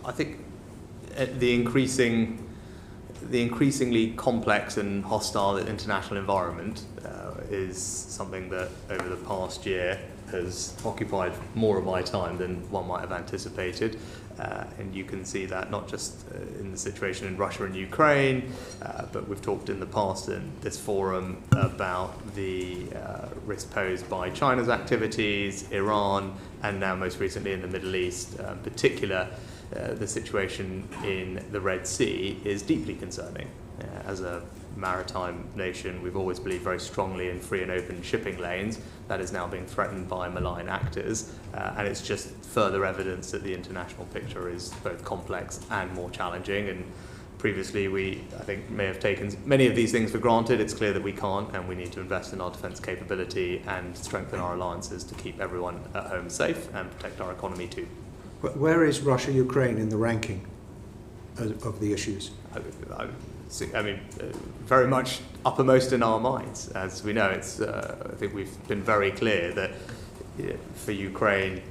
I think the increasingly complex and hostile international environment is something that over the past year has occupied more of my time than one might have anticipated. And you can see that not just in the situation in Russia and Ukraine, but we've talked in the past in this forum about the risk posed by China's activities, Iran, and now most recently in the Middle East. In particular, the situation in the Red Sea is deeply concerning. As a maritime nation, we've always believed very strongly in free and open shipping lanes. That is now being threatened by malign actors, and it's just further evidence that the international picture is both complex and more challenging. And previously we, I think, may have taken many of these things for granted. It's clear that we can't, and we need to invest in our defence capability and strengthen our alliances to keep everyone at home safe and protect our economy too. Where is Russia-Ukraine in the ranking of the issues? I mean, very much uppermost in our minds. As we know, it's. I think we've been very clear that for Ukraine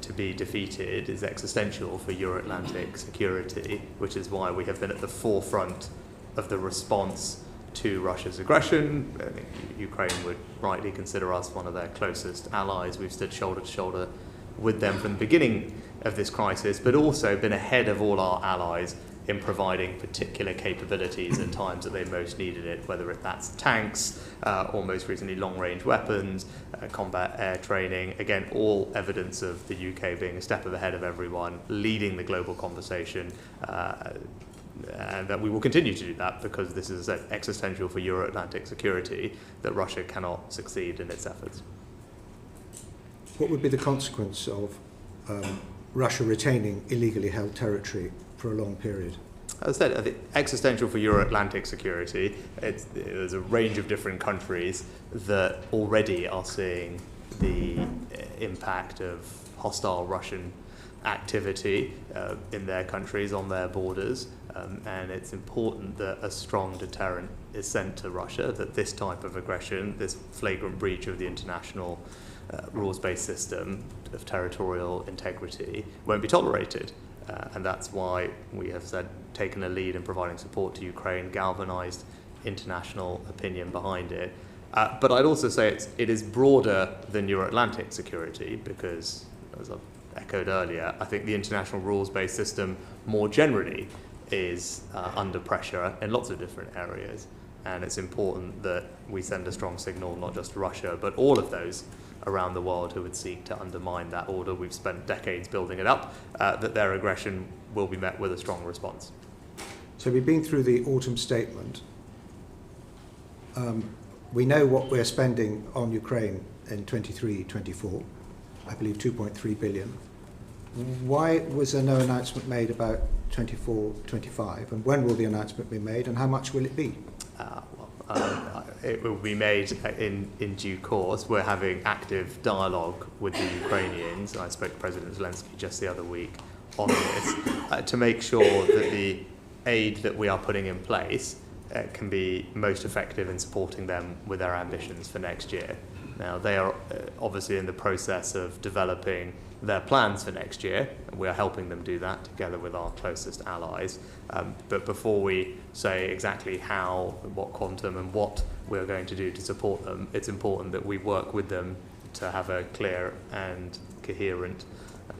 to be defeated is existential for Euro-Atlantic security, which is why we have been at the forefront of the response to Russia's aggression. I think Ukraine would rightly consider us one of their closest allies. We've stood shoulder to shoulder with them from the beginning of this crisis, but also been ahead of all our allies in providing particular capabilities at times that they most needed it, whether that's tanks or most recently long-range weapons, combat air training. Again, all evidence of the UK being a step ahead of everyone, leading the global conversation, and that we will continue to do that because this is existential for Euro-Atlantic security, that Russia cannot succeed in its efforts. What would be the consequence of Russia retaining illegally held territory for a long period? As I said, I think existential for Euro-Atlantic security. There's a range of different countries that already are seeing the impact of hostile Russian activity in their countries, on their borders, and it's important that a strong deterrent is sent to Russia, that this type of aggression, this flagrant breach of the international rules-based system of territorial integrity won't be tolerated. And that's why we have taken a lead in providing support to Ukraine, galvanized international opinion behind it. But I'd also say it is broader than Euro-Atlantic security because, as I've echoed earlier, I think the international rules-based system more generally is under pressure in lots of different areas. And it's important that we send a strong signal, not just to Russia, but all of those around the world who would seek to undermine that order. We've spent decades building it up, that their aggression will be met with a strong response. So we've been through the autumn statement. We know what we're spending on Ukraine in 23-24, I believe 2.3 billion. Why was there no announcement made about 24-25, and when will the announcement be made, and how much will it be? It will be made in due course. We're having active dialogue with the Ukrainians. I spoke to President Zelensky just the other week on this to make sure that the aid that we are putting in place can be most effective in supporting them with their ambitions for next year. Now, they are obviously in the process of developing their plans for next year, and we are helping them do that together with our closest allies. But before we say exactly how, what quantum, and what we're going to do to support them, it's important that we work with them to have a clear and coherent,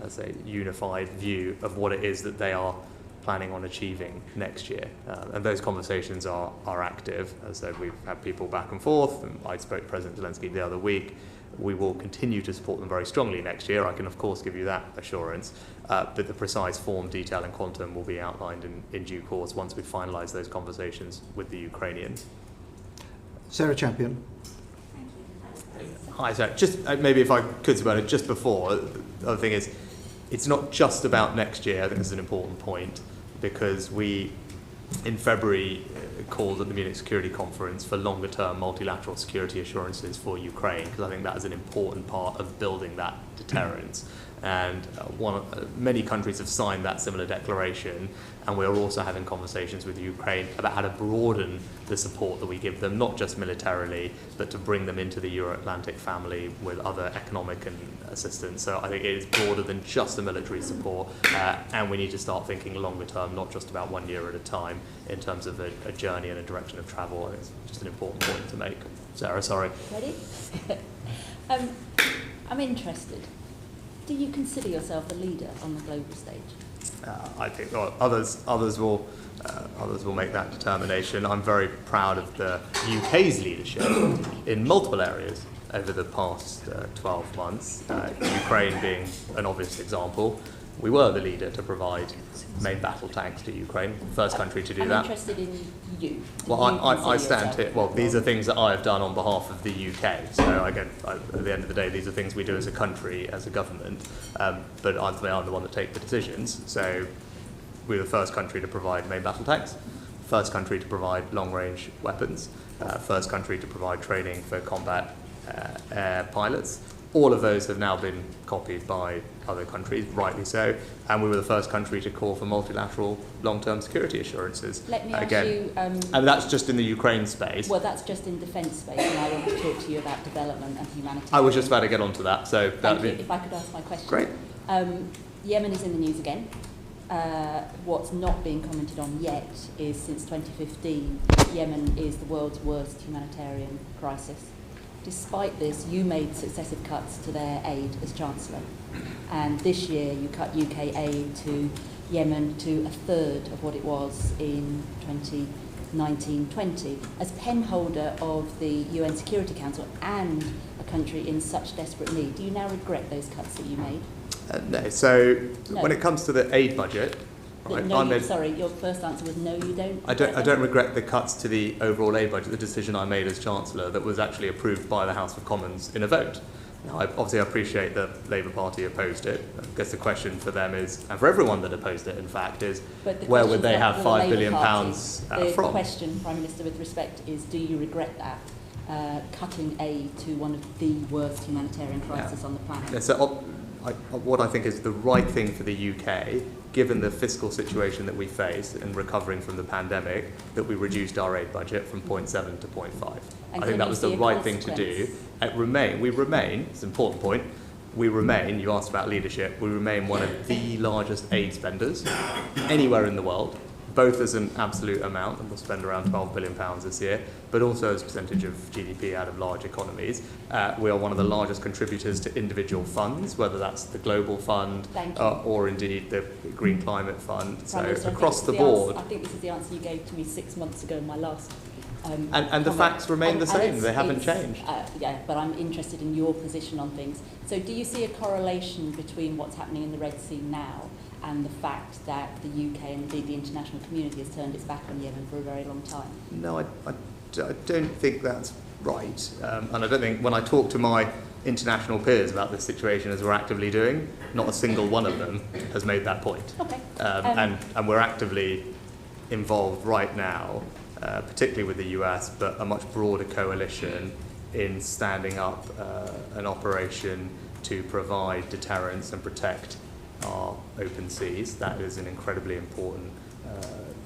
let's say, unified view of what it is that they are planning on achieving next year. And those conversations are active. As I said, we've had people back and forth, and I spoke to President Zelensky the other week. We will continue to support them very strongly next year. I can, of course, give you that assurance, but the precise form, detail, and quantum will be outlined in due course once we finalise those conversations with the Ukrainians. Sarah Champion. Hi, Sarah. Just maybe if I could about it just before, the other thing is, it's not just about next year. I think this is an important point, because we, in February, called at the Munich Security Conference for longer-term multilateral security assurances for Ukraine, because I think that is an important part of building that deterrence. And many countries have signed that similar declaration, and we're also having conversations with Ukraine about how to broaden the support that we give them, not just militarily, but to bring them into the Euro-Atlantic family with other economic and assistance. So I think it is broader than just the military support, and we need to start thinking longer term, not just about 1 year at a time, in terms of a journey and a direction of travel. I think it's just an important point to make. Sarah, sorry. Ready? I'm interested. Do you consider yourself a leader on the global stage? I think others will make that determination. I'm very proud of the UK's leadership in multiple areas over the past 12 months. Ukraine being an obvious example. We were the leader to provide main battle tanks to Ukraine, first country to do that. I'm interested in you. Well, I stand here. Well, these are things that I have done on behalf of the UK. So again, at the end of the day, these are things we do as a country, as a government. But ultimately, I'm the one that takes the decisions. So we were the first country to provide main battle tanks, first country to provide long-range weapons, first country to provide training for combat air pilots. All of those have now been copied by other countries, rightly so, and we were the first country to call for multilateral long-term security assurances. Let me ask you... and that's just in the Ukraine space. Well, that's just in defence space, and I want to talk to you about development and humanitarian. I was just about to get onto that, so... Thank you. If I could ask my question. Great. Yemen is in the news again. What's not being commented on yet is, since 2015, Yemen is the world's worst humanitarian crisis. Despite this, you made successive cuts to their aid as Chancellor. And this year, you cut UK aid to Yemen to a third of what it was in 2019-20. As penholder of the UN Security Council and a country in such desperate need, do you now regret those cuts that you made? No. So when it comes to the aid budget... Right, sorry, your first answer was no, you don't. I don't regret the cuts to the overall aid budget, the decision I made as Chancellor that was actually approved by the House of Commons in a vote. Now, I appreciate the Labour Party opposed it. I guess the question for them is, and for everyone that opposed it, in fact, is where would they have £5 billion from? The question, Prime Minister, with respect, is do you regret that, cutting aid to one of the worst humanitarian crises on the planet? Yeah, so what I think is the right thing for the UK, given the fiscal situation that we face in recovering from the pandemic, that we reduced our aid budget from 0.7 to 0.5. I think that was the right thing to do. We remain, it's an important point, you asked about leadership, we remain one of the largest aid spenders anywhere in the world, both as an absolute amount, and we'll spend around £12 billion this year, but also as a percentage of GDP out of large economies. We are one of the largest contributors to individual funds, whether that's the Global Fund or indeed the Green Climate Fund. So across the board. I think this is the answer you gave to me 6 months ago in my last and the facts remain the same, they haven't changed. Yeah, but I'm interested in your position on things. So do you see a correlation between what's happening in the Red Sea now and the fact that the UK and indeed the international community has turned its back on Yemen for a very long time? No, I don't think that's right. And I don't think, when I talk to my international peers about this situation, as we're actively doing, not a single one of them has made that point. Okay. And we're actively involved right now, particularly with the US, but a much broader coalition in standing up an operation to provide deterrence and protect our open seas. That is an incredibly important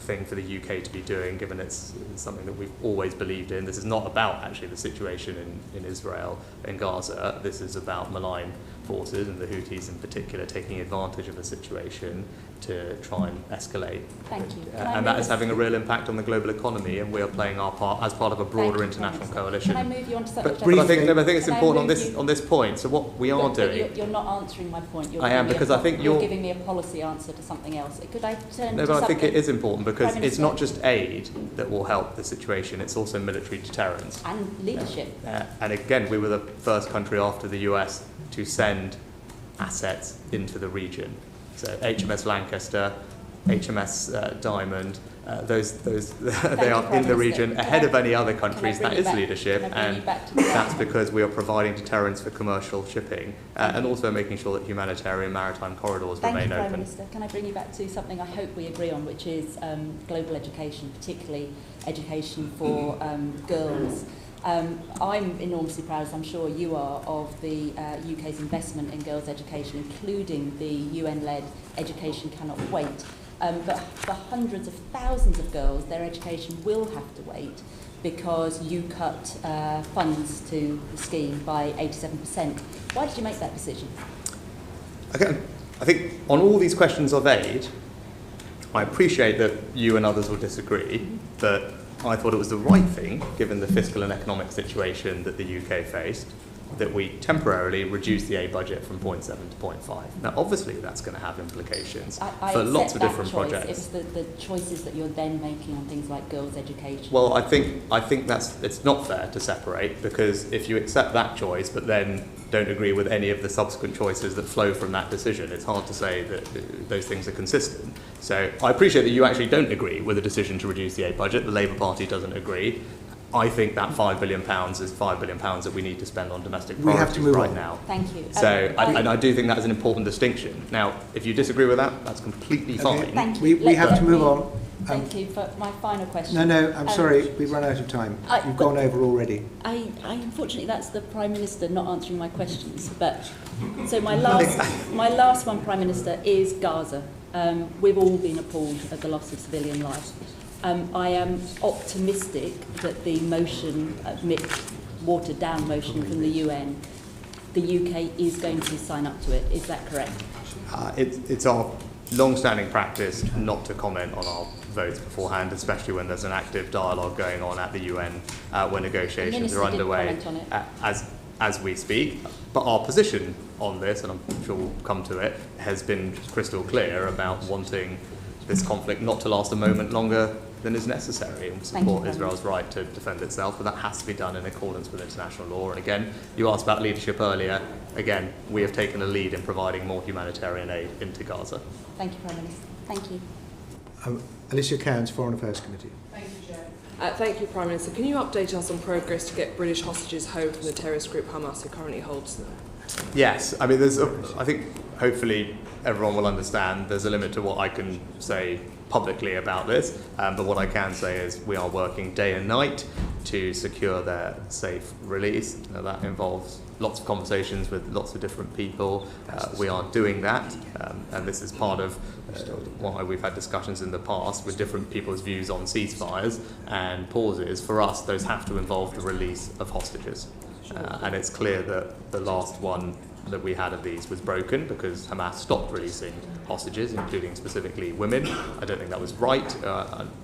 thing for the UK to be doing, given it's something that we've always believed in. This is not about actually the situation in Israel and Gaza. This is about malign forces, and the Houthis in particular, taking advantage of the situation to try and escalate. Thank you. And that is having a real impact on the global economy, and we are playing our part as part of a broader international coalition. Can I move you on to But I think it's important on this point. So what we are doing... You're not answering my point. I am, because I think you're giving me a policy answer to something else. Could I turn No, to but I think it is important, because Prime it's not Minister. just aid that will help the situation, it's also military deterrence. And leadership. And again, we were the first country after the US to send assets into the region. So HMS Lancaster, HMS Diamond, those they are in the region ahead of any other countries. That is leadership, and that's because we are providing deterrence for commercial shipping and also making sure that humanitarian maritime corridors remain Prime open. Minister. Can I bring you back to something I hope we agree on, which is global education, particularly education for girls I'm enormously proud, as I'm sure you are, of the UK's investment in girls' education, including the UN-led Education Cannot Wait. But for hundreds of thousands of girls, their education will have to wait because you cut funds to the scheme by 87%. Why did you make that decision? Okay. I think on all these questions of aid, I appreciate that you and others will disagree, but I thought it was the right thing, given the fiscal and economic situation that the UK faced, that we temporarily reduce the aid budget from 0.7 to 0.5. Now, obviously, that's going to have implications for lots of different projects. It's the choices that you're then making on things like girls' education. Well, I think it's not fair to separate, because if you accept that choice but then don't agree with any of the subsequent choices that flow from that decision, it's hard to say that those things are consistent. So I appreciate that you actually don't agree with the decision to reduce the aid budget. The Labour Party doesn't agree. I think that £5 billion is £5 billion that we need to spend on domestic priorities right now. Thank you. So I do think that is an important distinction. Now, if you disagree with that, that's completely fine. Thank you. We have to move on. Thank you for my final question. No, I'm sorry, we've run out of time. You've gone over already. I unfortunately, that's the Prime Minister not answering my questions. But so my last one, Prime Minister, is Gaza. We've all been appalled at the loss of civilian life. I am optimistic that the motion, watered down motion from the UN, the UK is going to sign up to it. Is that correct? It's our long-standing practice not to comment on our votes beforehand, especially when there's an active dialogue going on at the UN when negotiations are underway as we speak. But our position on this, and I'm sure we'll come to it, has been crystal clear about wanting this conflict not to last a moment longer than is necessary, and support Israel's right to defend itself, but that has to be done in accordance with international law. And again, you asked about leadership earlier. Again, we have taken a lead in providing more humanitarian aid into Gaza. Thank you, Prime Minister. Thank you. Alicia Cairns, Foreign Affairs Committee. Thank you, Chair. Thank you, Prime Minister. Can you update us on progress to get British hostages home from the terrorist group Hamas, who currently holds them? Yes, I mean, I think hopefully everyone will understand there's a limit to what I can say publicly about this, but what I can say is we are working day and night to secure their safe release. Now, that involves lots of conversations with lots of different people. We are doing that, and this is part of why we've had discussions in the past with different people's views on ceasefires and pauses. For us, those have to involve the release of hostages. And it's clear that the last one that we had of these was broken because Hamas stopped releasing hostages, including specifically women. I don't think that was right.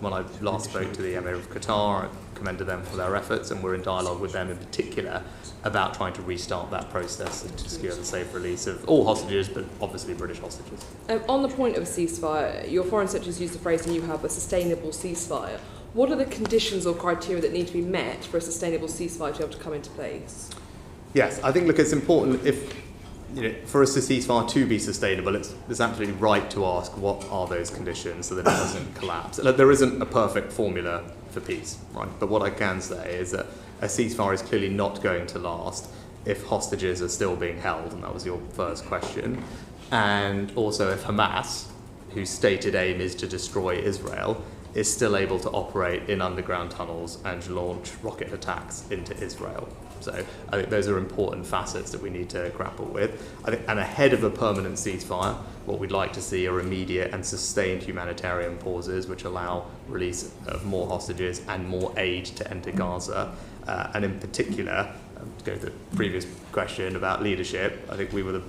When I last spoke to the Emir of Qatar, I commended them for their efforts, and we're in dialogue with them in particular about trying to restart that process and to secure the safe release of all hostages, but obviously British hostages. On the point of a ceasefire, your Foreign Secretary has used the phrase, and you have, a sustainable ceasefire. What are the conditions or criteria that need to be met for a sustainable ceasefire to be able to come into place? Yes, I think, look, it's important for us to ceasefire to be sustainable, it's absolutely right to ask what are those conditions so that it doesn't collapse. Look, there isn't a perfect formula for peace, right? But what I can say is that a ceasefire is clearly not going to last if hostages are still being held, and that was your first question. And also if Hamas, whose stated aim is to destroy Israel, is still able to operate in underground tunnels and launch rocket attacks into Israel. So I think those are important facets that we need to grapple with. And ahead of a permanent ceasefire, what we'd like to see are immediate and sustained humanitarian pauses which allow release of more hostages and more aid to enter Gaza. And in particular, to go to the previous question about leadership, I think we were the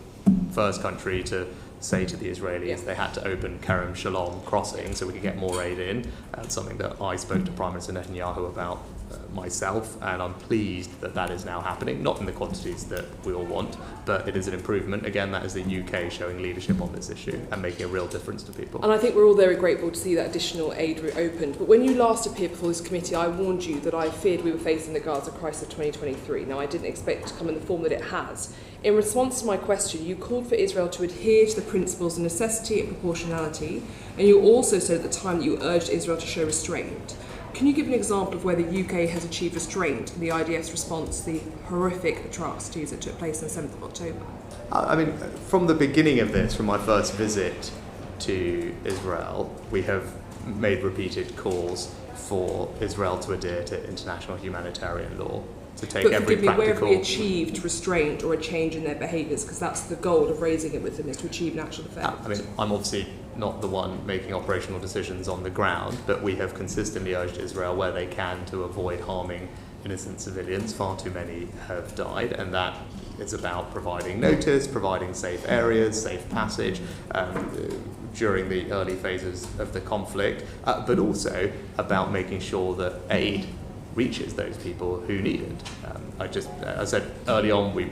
first country to say to the Israelis they had to open Kerem Shalom crossing so we could get more aid in. That's something that I spoke to Prime Minister Netanyahu about myself, and I'm pleased that that is now happening, not in the quantities that we all want, but it is an improvement. Again, that is the UK showing leadership on this issue and making a real difference to people. And I think we're all very grateful to see that additional aid reopened. But when you last appeared before this committee, I warned you that I feared we were facing the Gaza crisis of 2023. Now, I didn't expect it to come in the form that it has. In response to my question, you called for Israel to adhere to the principles of necessity and proportionality, and you also said at the time that you urged Israel to show restraint. Can you give an example of where the UK has achieved restraint in the IDF's response to the horrific atrocities that took place on the 7th of October? I mean, from the beginning of this, from my first visit to Israel, we have made repeated calls for Israel to adhere to international humanitarian law. to take but every forgive me, where have practical... we achieved restraint or a change in their behaviours? Because that's the goal of raising it with them, is to achieve an actual effect. I mean, I'm obviously not the one making operational decisions on the ground, but we have consistently urged Israel where they can to avoid harming innocent civilians. Far too many have died, and that is about providing notice, providing safe areas, safe passage during the early phases of the conflict, but also about making sure that aid reaches those people who need it. I said early on, we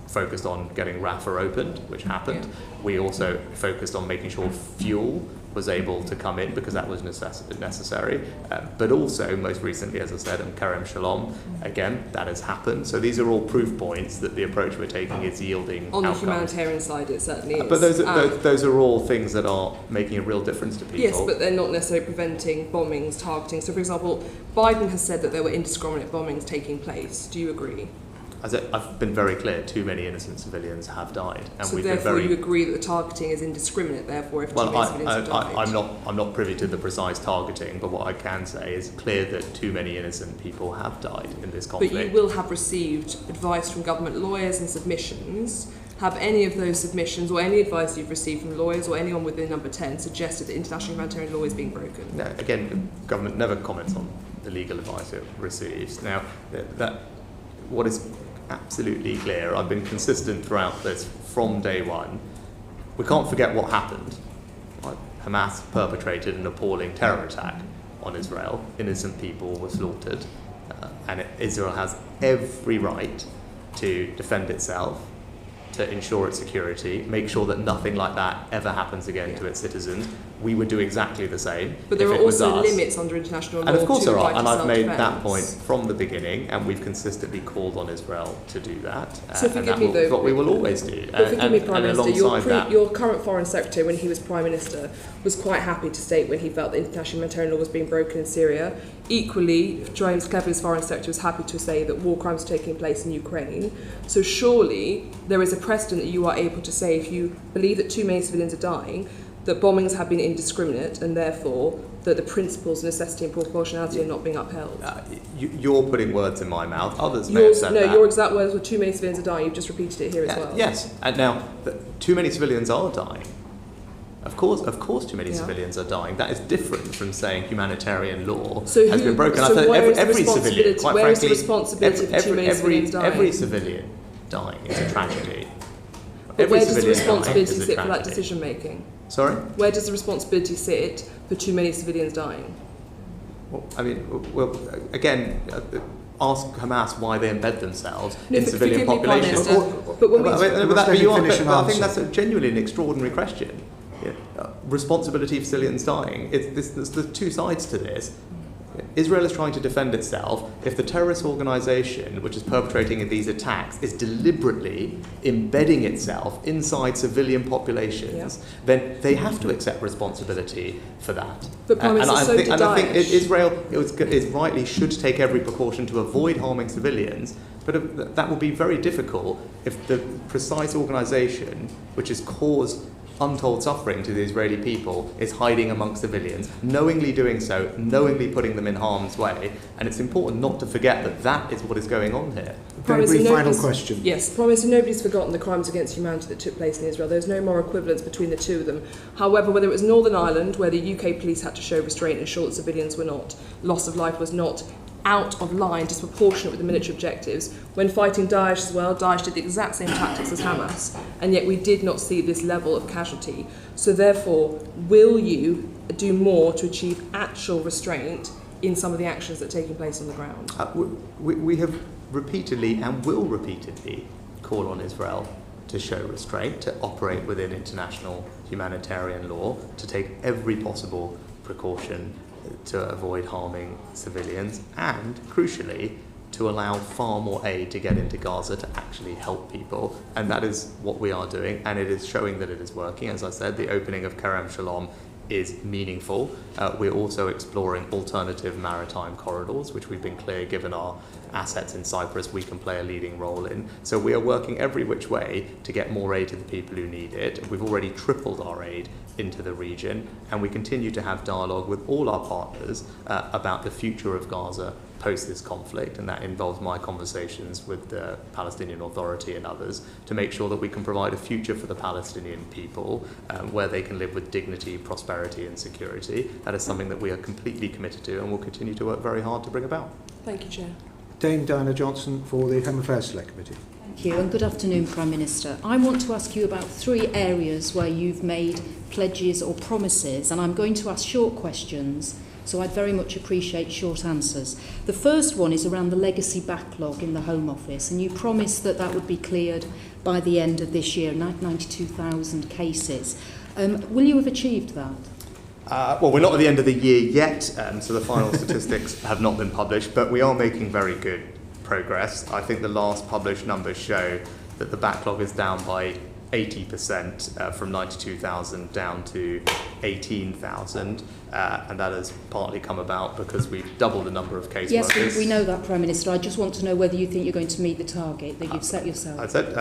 focused on getting Rafah opened, which happened. Yeah. We also focused on making sure fuel was able to come in because that was necessary. But also, most recently, as I said, in Kerem Shalom, again, that has happened. So these are all proof points that the approach we're taking is yielding On outcomes. the humanitarian side, it certainly is. But those are all things that are making a real difference to people. Yes, but they're not necessarily preventing bombings, targeting. So, for example, Biden has said that there were indiscriminate bombings taking place. Do you agree? As I've been very clear, too many innocent civilians have died, and So we've been therefore very... you agree that the targeting is indiscriminate, therefore if too many civilians have died? I'm not privy to the precise targeting, but what I can say is clear that too many innocent people have died in this conflict. But you will have received advice from government lawyers and submissions. Have any of those submissions or any advice you've received from lawyers or anyone within number 10 suggested that international humanitarian law is being broken? No, again, the government never comments on the legal advice it receives. Now, what is absolutely clear, I've been consistent throughout this from day one, we can't forget what happened. Right? Hamas perpetrated an appalling terror attack on Israel. Innocent people were slaughtered, and Israel has every right to defend itself, to ensure its security, make sure that nothing like that ever happens again to its citizens. We would do exactly the same. But there are also limits under international law. And of course to there the are, right and to I've made self-defense. that point from the beginning, and we've consistently called on Israel to do that. So and forgive that me is though, what we will always do. But forgive me, Prime Minister, alongside your current Foreign Secretary, when he was Prime Minister, was quite happy to state when he felt that international humanitarian law was being broken in Syria. Equally, James Cleverly's Foreign Secretary was happy to say that war crimes are taking place in Ukraine. So surely there is a precedent that you are able to say, if you believe that too many civilians are dying, that bombings have been indiscriminate and therefore that the principles of necessity and proportionality are not being upheld. You're putting words in my mouth. Others may have said that. No, your exact words were too many civilians are dying. You've just repeated it here as well. Yes, and now too many civilians are dying. Of course, too many civilians are dying. That is different from saying humanitarian law has been broken. So every civilian, quite where is frankly, the responsibility for too many civilians dying? every civilian dying is a tragedy. But where does the civilian dying responsibility is a sit for that tragedy. decision making? Sorry? Where does the responsibility sit for too many civilians dying? Well, I mean, again, ask Hamas why they embed themselves in civilian populations. I think that's genuinely an extraordinary question. Responsibility for civilians dying. There's two sides to this. Israel is trying to defend itself. If the terrorist organisation which is perpetrating these attacks is deliberately embedding itself inside civilian populations, then they have to accept responsibility for that. But I think Israel rightly should take every precaution to avoid harming civilians, but that will be very difficult if the precise organisation which has caused untold suffering to the Israeli people is hiding amongst civilians, knowingly doing so, knowingly putting them in harm's way. And it's important not to forget that that is what is going on here. Very brief final question. Yes, Prime Minister, nobody's forgotten the crimes against humanity that took place in Israel. There's no moral equivalence between the two of them. However, whether it was Northern Ireland, where the UK police had to show restraint and ensure that civilians were not, loss of life was not out of line, disproportionate with the military objectives. When fighting Daesh as well, Daesh did the exact same tactics as Hamas, and yet we did not see this level of casualty. So therefore, will you do more to achieve actual restraint in some of the actions that are taking place on the ground? We have repeatedly and will repeatedly call on Israel to show restraint, to operate within international humanitarian law, to take every possible precaution to avoid harming civilians, and crucially to allow far more aid to get into Gaza to actually help people. And that is what we are doing, and it is showing that it is working. As I said, the opening of Kerem Shalom is meaningful. We're also exploring alternative maritime corridors, which we've been clear, given our assets in Cyprus, we can play a leading role in. So we are working every which way to get more aid to the people who need it. We've already tripled our aid into the region, and we continue to have dialogue with all our partners about the future of Gaza post this conflict, and that involves my conversations with the Palestinian Authority and others to make sure that we can provide a future for the Palestinian people where they can live with dignity, prosperity and security. That is something that we are completely committed to and will continue to work very hard to bring about. Thank you, Chair. Dame Diana Johnson for the Home Affairs Select Committee. Thank you, and good afternoon, Prime Minister. I want to ask you about 3 areas where you've made pledges or promises, and I'm going to ask short questions, so I'd very much appreciate short answers. The first one is around the legacy backlog in the Home Office, and you promised that that would be cleared by the end of this year, 92,000 cases. Will you have achieved that? Well, we're not at the end of the year yet, so the final statistics have not been published, but we are making very good progress. I think the last published numbers show that the backlog is down by 80% from 92,000 down to 18,000, and that has partly come about because we've doubled the number of caseworkers. Yes, we know that, Prime Minister. I just want to know whether you think you're going to meet the target that you've set yourself. I said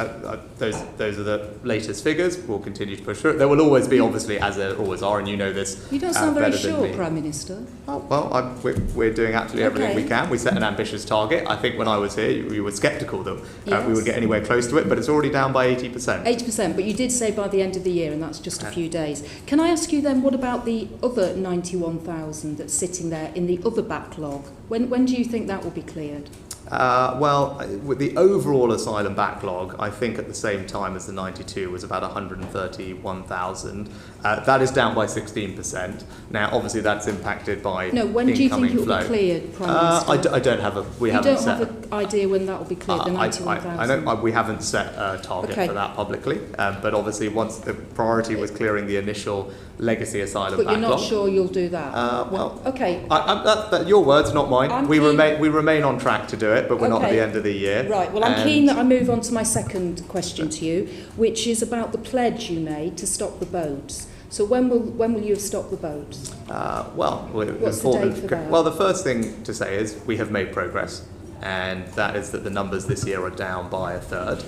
those are the latest figures. We'll continue to push through it. There will always be, obviously, as there always are, and you know this. You don't sound very better than sure, me. Prime Minister. Oh, well, we're doing absolutely everything we can. We set an ambitious target. I think when I was here, you were sceptical that we would get anywhere close to it, but it's already down by 80%. 80%, but you did say by the end of the year, and that's just a few days. Can I ask you then, what about the other 91,000 that's sitting there in the other backlog? When do you think that will be cleared? Well, with the overall asylum backlog, I think at the same time as the 92 was about 131,000. That is down by 16%. Now, obviously, that's impacted by when do you think it will flow. be cleared, Prime Minister? I don't have you don't have an idea when that will be cleared, the 91,000? I know we haven't set a target for that publicly, but obviously once the priority was clearing the initial legacy asylum backlog. But you're not sure you'll do that? Well, okay. That your words, not mine. We remain on track to do it, but we're not at the end of the year. Right, well, I'm keen that I move on to my second question to you, which is about the pledge you made to stop the boats. So when will you have stopped the boats? What's the date for that? Well, the first thing to say is we have made progress, and that is that the numbers this year are down by a third,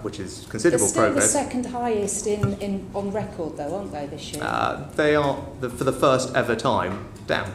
which is considerable progress. They're still the second highest on record, though, aren't they, this year? They are, for the first ever time, down.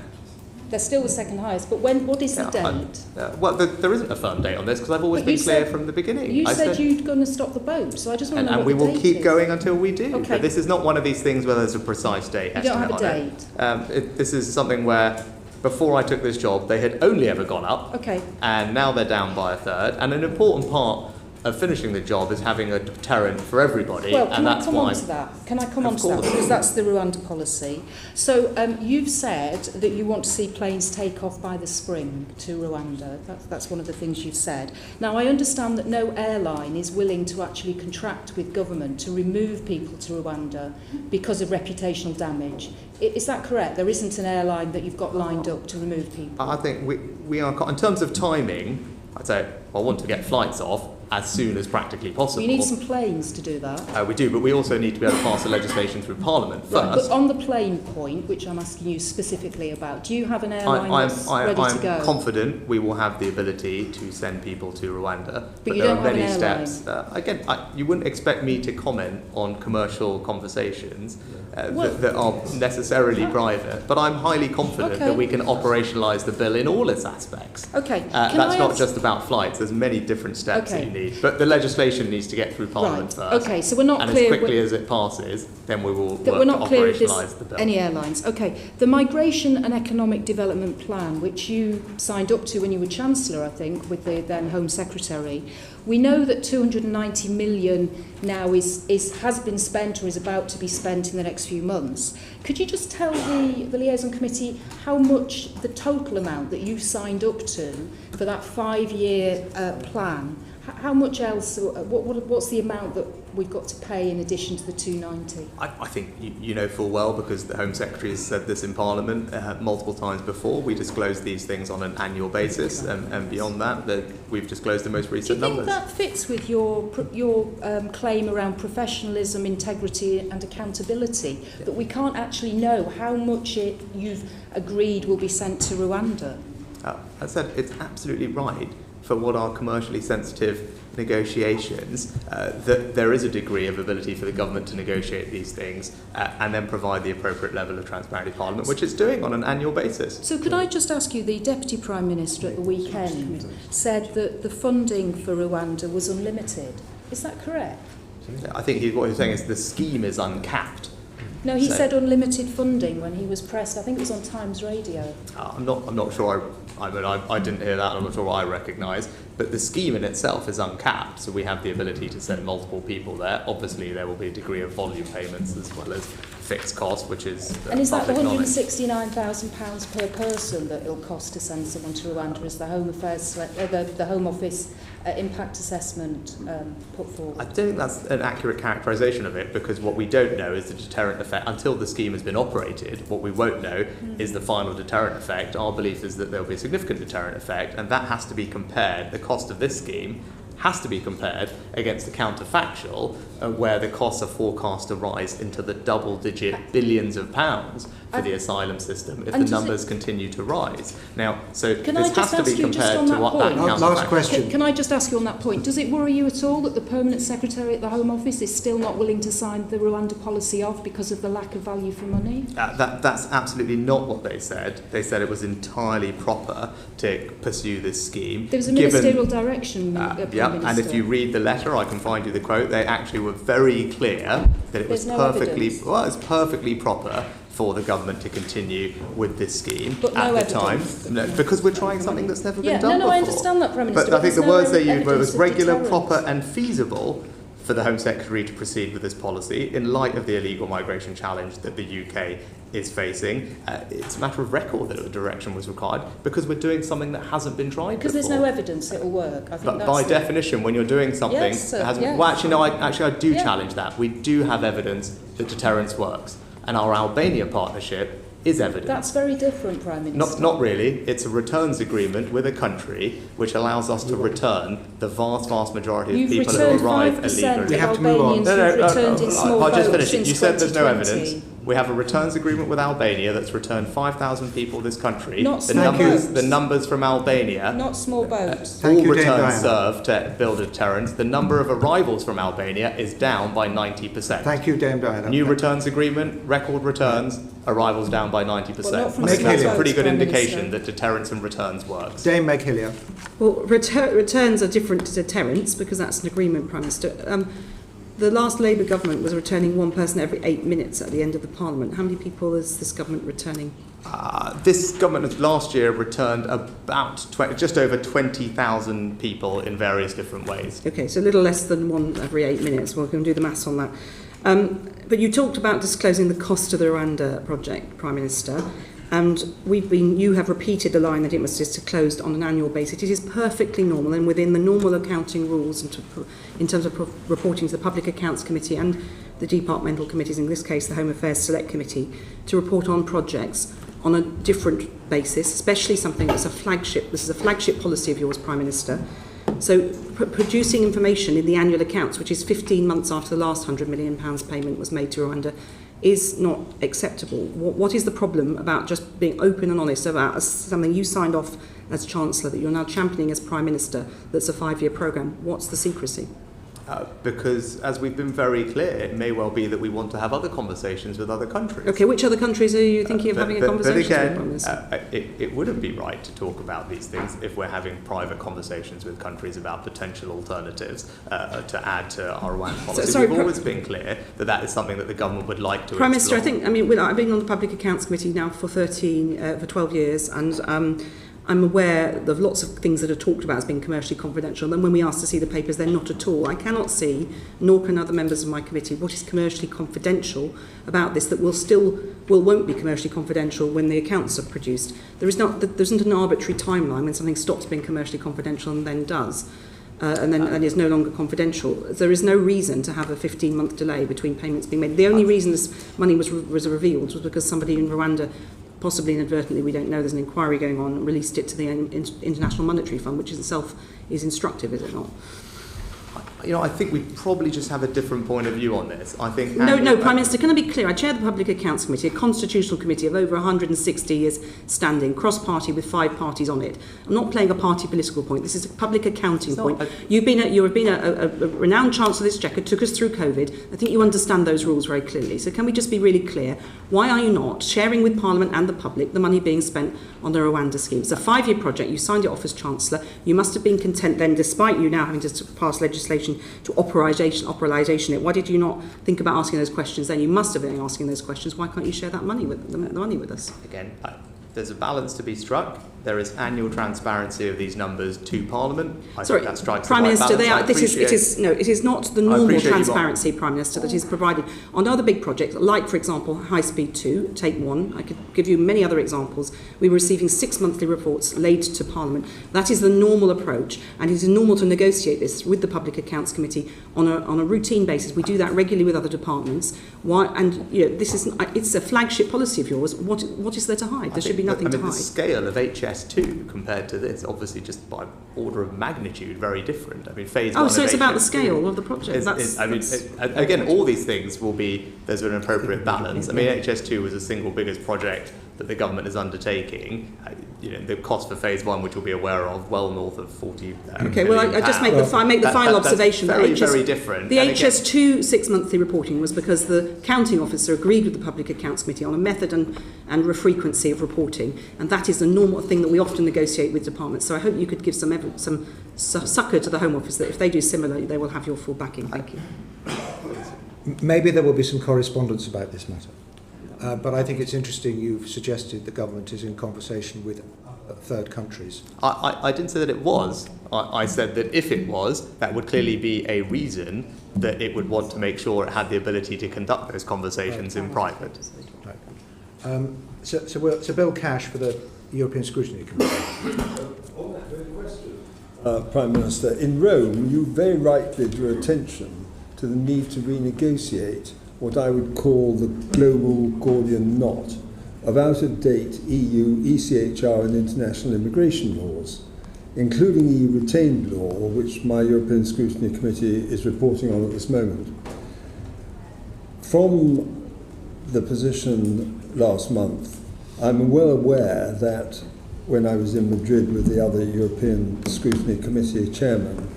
They're still the second highest, but what is the date? There isn't a firm date on this because I've always been clear from the beginning. You said you're going to stop the boat, so I just want to know and what we the will date keep is. going until we do. Okay. But this is not one of these things where there's a precise date You don't estimate have a date? This is something where before I took this job, they had only ever gone up. Okay. And now they're down by a third. And an important part of finishing the job is having a deterrent for everybody. Well, Can I come on to that? Because that's the Rwanda policy. So you've said that you want to see planes take off by the spring to Rwanda. That's one of the things you've said. Now, I understand that no airline is willing to actually contract with government to remove people to Rwanda because of reputational damage. Is that correct? There isn't an airline that you've got lined up to remove people? I think we are, in terms of timing, I'd say I want to get flights off as soon as practically possible. You need some planes to do that. We do, but we also need to be able to pass the legislation through Parliament first. Right, but on the plane point, which I'm asking you specifically about, do you have an airline that's ready to go? I'm confident we will have the ability to send people to Rwanda. But you there don't are have many an airline. steps. You wouldn't expect me to comment on commercial conversations that are necessarily private, but I'm highly confident that we can operationalise the bill in all its aspects. Okay. That's not just about flights. There's many different steps that you need. But the legislation needs to get through Parliament first. Okay, so we're not and clear... as quickly as it passes, then we will work to operationalise the bill. Any airlines. Okay. The Migration and Economic Development Plan, which you signed up to when you were Chancellor, I think, with the then Home Secretary, we know that 290 million now has been spent or is about to be spent in the next few months. Could you just tell the Liaison Committee how much the total amount that you signed up to for that 5-year plan? How much else, what's the amount that we've got to pay in addition to the 290? I think you know full well, because the Home Secretary has said this in Parliament multiple times before. We disclose these things on an annual basis, and beyond that we've disclosed the most recent numbers. Do you think that fits with your claim around professionalism, integrity and accountability, that we can't actually know how much you've agreed will be sent to Rwanda? I said it's absolutely right for what are commercially sensitive negotiations, that there is a degree of ability for the government to negotiate these things and then provide the appropriate level of transparency to Parliament, which it's doing on an annual basis. So could I just ask you, the Deputy Prime Minister at the weekend said that the funding for Rwanda was unlimited. Is that correct? I think what he's saying is the scheme is uncapped. No, he said unlimited funding when he was pressed. I think it was on Times Radio. I'm not sure. I didn't hear that. I'm not sure what I recognise. But the scheme in itself is uncapped, so we have the ability to send multiple people there. Obviously, there will be a degree of volume payments as well as fixed cost, which is and is that the public £169,000 per person that it'll cost to send someone to Rwanda as the Home Affairs, the Home Office impact assessment put forward? I don't think that's an accurate characterisation of it, because what we don't know is the deterrent effect. Until the scheme has been operated, what we won't know is the final deterrent effect. Our belief is that there will be a significant deterrent effect, and that has to be compared. The cost of this scheme has to be compared against the counterfactual, where the costs are forecast to rise into the double-digit billions of pounds for the asylum system if the numbers continue to rise. Now, so this has to be compared to what that counterfactual... Last question. Can I just ask you on that point, does it worry you at all that the Permanent Secretary at the Home Office is still not willing to sign the Rwanda policy off because of the lack of value for money? That's absolutely not what they said. They said it was entirely proper to pursue this scheme. There was a ministerial direction. And if you read the letter, I can find you the quote. They actually were very clear that it was it's perfectly proper for the government to continue with this scheme at the time. No, because we're trying something that's never been done before. I understand that, Prime Minister. But I think the words they used were it was regular, proper and feasible for the Home Secretary to proceed with this policy in light of the illegal migration challenge that the UK is facing. It's a matter of record that a direction was required because we're doing something that hasn't been tried because before. There's no evidence it'll work. I think but by definition, when you're doing something that hasn't... Well, actually, no, I do challenge that. We do have evidence that deterrence works. And our Albania partnership is evidence. That's very different, Prime Minister. Not really. It's a returns agreement with a country which allows us to return the vast majority of people who arrive illegally. We have to move on. I'll just finish it. You said there's no evidence. We have a returns agreement with Albania that's returned 5,000 people this country. Not small boats. The numbers from Albania. Not small boats. All returns serve to build a deterrent. The number of arrivals from Albania is down by 90%. Thank you, Dame Diana. New returns agreement, record returns, arrivals down by 90%. Well, that's a pretty good indication that deterrence and returns works. Dame Meg Hillier. Well, returns are different to deterrents because that's an agreement, Prime Minister. The last Labour government was returning one person every 8 minutes at the end of the Parliament. How many people is this government returning? This government last year returned about just over 20,000 people in various different ways. Okay, so a little less than one every 8 minutes. Well, we can do the maths on that. But you talked about disclosing the cost of the Rwanda project, Prime Minister. And you have repeated the line that it must be disclosed on an annual basis. It is perfectly normal and within the normal accounting rules in terms of reporting to the Public Accounts Committee and the departmental committees, in this case the Home Affairs Select Committee, to report on projects on a different basis, especially something that's a flagship. This is a flagship policy of yours, Prime Minister. So producing information in the annual accounts, which is 15 months after the last £100 million payment was made to Rwanda, is not acceptable. What is the problem about just being open and honest about something you signed off as Chancellor that you're now championing as Prime Minister that's a 5-year programme? What's the secrecy? Because, as we've been very clear, it may well be that we want to have other conversations with other countries. Okay, which other countries are you thinking of having a conversation with? But again, it wouldn't be right to talk about these things if we're having private conversations with countries about potential alternatives to add to our Rwanda policy. We've always been clear that that is something that the government would like to Prime Minister, I've been on the Public Accounts Committee now for 12 years, and I'm aware of lots of things that are talked about as being commercially confidential, and then when we ask to see the papers, they're not at all. I cannot see, nor can other members of my committee, what is commercially confidential about this that won't be commercially confidential when the accounts are produced. There isn't an arbitrary timeline when something stops being commercially confidential and then does. And is no longer confidential. There is no reason to have a 15-month delay between payments being made. The only reason this money was revealed was because somebody in Rwanda, possibly inadvertently, we don't know, there's an inquiry going on, released it to the International Monetary Fund, which itself is instructive, is it not? I think we probably just have a different point of view on this. I think No, Prime Minister, can I be clear? I chair the Public Accounts Committee, a constitutional committee of over 160 years standing, cross-party with 5 parties on it. I'm not playing a party political point. This is a public accounting point. You have been a renowned Chancellor of the Exchequer, took us through COVID. I think you understand those rules very clearly. So can we just be really clear? Why are you not sharing with Parliament and the public the money being spent on the Rwanda scheme? It's a 5-year project. You signed it off as Chancellor. You must have been content then, despite you now having to pass legislation to operationalisation it. Why did you not think about asking those questions then? You must have been asking those questions. Why can't you share that money with the money with us? Again, there's a balance to be struck. There is annual transparency of these numbers to Parliament. I think that strikes Prime the right Minister, balance. it is not the normal transparency, Prime Minister, that is provided on other big projects, like, for example, High Speed 2, take one. I could give you many other examples. We were receiving 6 monthly reports laid to Parliament. That is the normal approach, and it is normal to negotiate this with the Public Accounts Committee on a routine basis. We do that regularly with other departments. Why? And it's a flagship policy of yours. What is there to hide? There should be nothing to hide. The scale of HS2 compared to this, obviously, just by order of magnitude, very different. I mean, phase 1 so it's of about the HS2 scale of the project. Again, all these things will be, there's an appropriate balance. I mean, HS2 was the single biggest project that the government is undertaking. The cost for phase 1, which we'll be aware of, well north of 40 Okay, well, I just make the final observation. Very, very different. The HS2 6-monthly reporting was because the counting officer agreed with the Public Accounts Committee on a method and frequency of reporting, and that is the normal thing that we often negotiate with departments. So I hope you could give some succour to the Home Office that if they do similar, they will have your full backing. Thank you. Maybe there will be some correspondence about this matter. But I think it's interesting you've suggested the government is in conversation with third countries. I didn't say that it was. I said that if it was, that would clearly be a reason that it would want to make sure it had the ability to conduct those conversations in private. Right. So Bill Cash for the European Scrutiny Committee. On that very question, Prime Minister, in Rome, you very rightly drew attention to the need to renegotiate what I would call the global Gordian knot of out-of-date EU, ECHR and international immigration laws, including EU retained law, which my European Scrutiny Committee is reporting on at this moment. From the position last month, I'm well aware that when I was in Madrid with the other European Scrutiny Committee chairmen,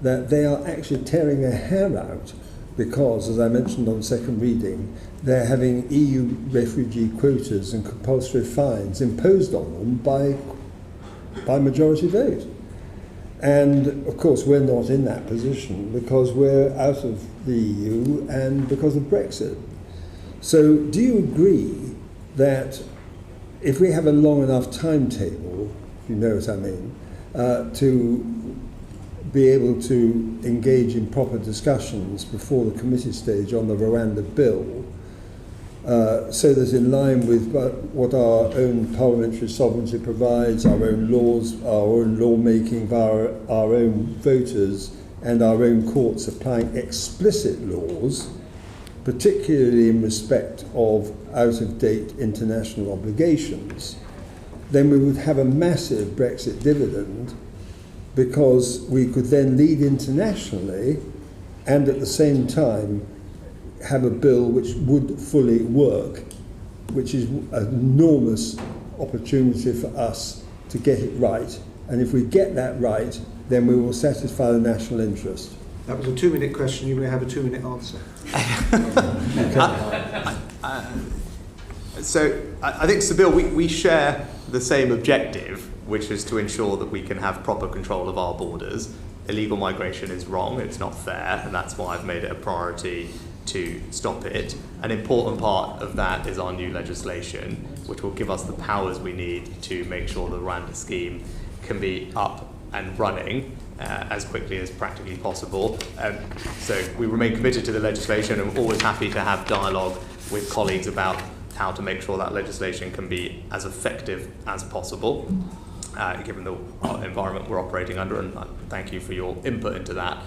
that they are actually tearing their hair out because, as I mentioned on second reading, they're having EU refugee quotas and compulsory fines imposed on them by majority vote. And, of course, we're not in that position because we're out of the EU and because of Brexit. So do you agree that if we have a long enough timetable, if you know what I mean, to be able to engage in proper discussions before the committee stage on the Rwanda bill, so that in line with what our own parliamentary sovereignty provides, our own laws, our own lawmaking via our own voters and our own courts applying explicit laws, particularly in respect of out-of-date international obligations, then we would have a massive Brexit dividend, because we could then lead internationally and at the same time have a bill which would fully work, which is an enormous opportunity for us to get it right. And if we get that right, then we will satisfy the national interest. That was a 2-minute question. You may have a 2-minute answer. So I think, Sybil, we share the same objective, which is to ensure that we can have proper control of our borders. Illegal migration is wrong, it's not fair, and that's why I've made it a priority to stop it. An important part of that is our new legislation, which will give us the powers we need to make sure the Rwanda scheme can be up and running as quickly as practically possible. So we remain committed to the legislation, and we're always happy to have dialogue with colleagues about how to make sure that legislation can be as effective as possible, given the environment we're operating under, and thank you for your input into that.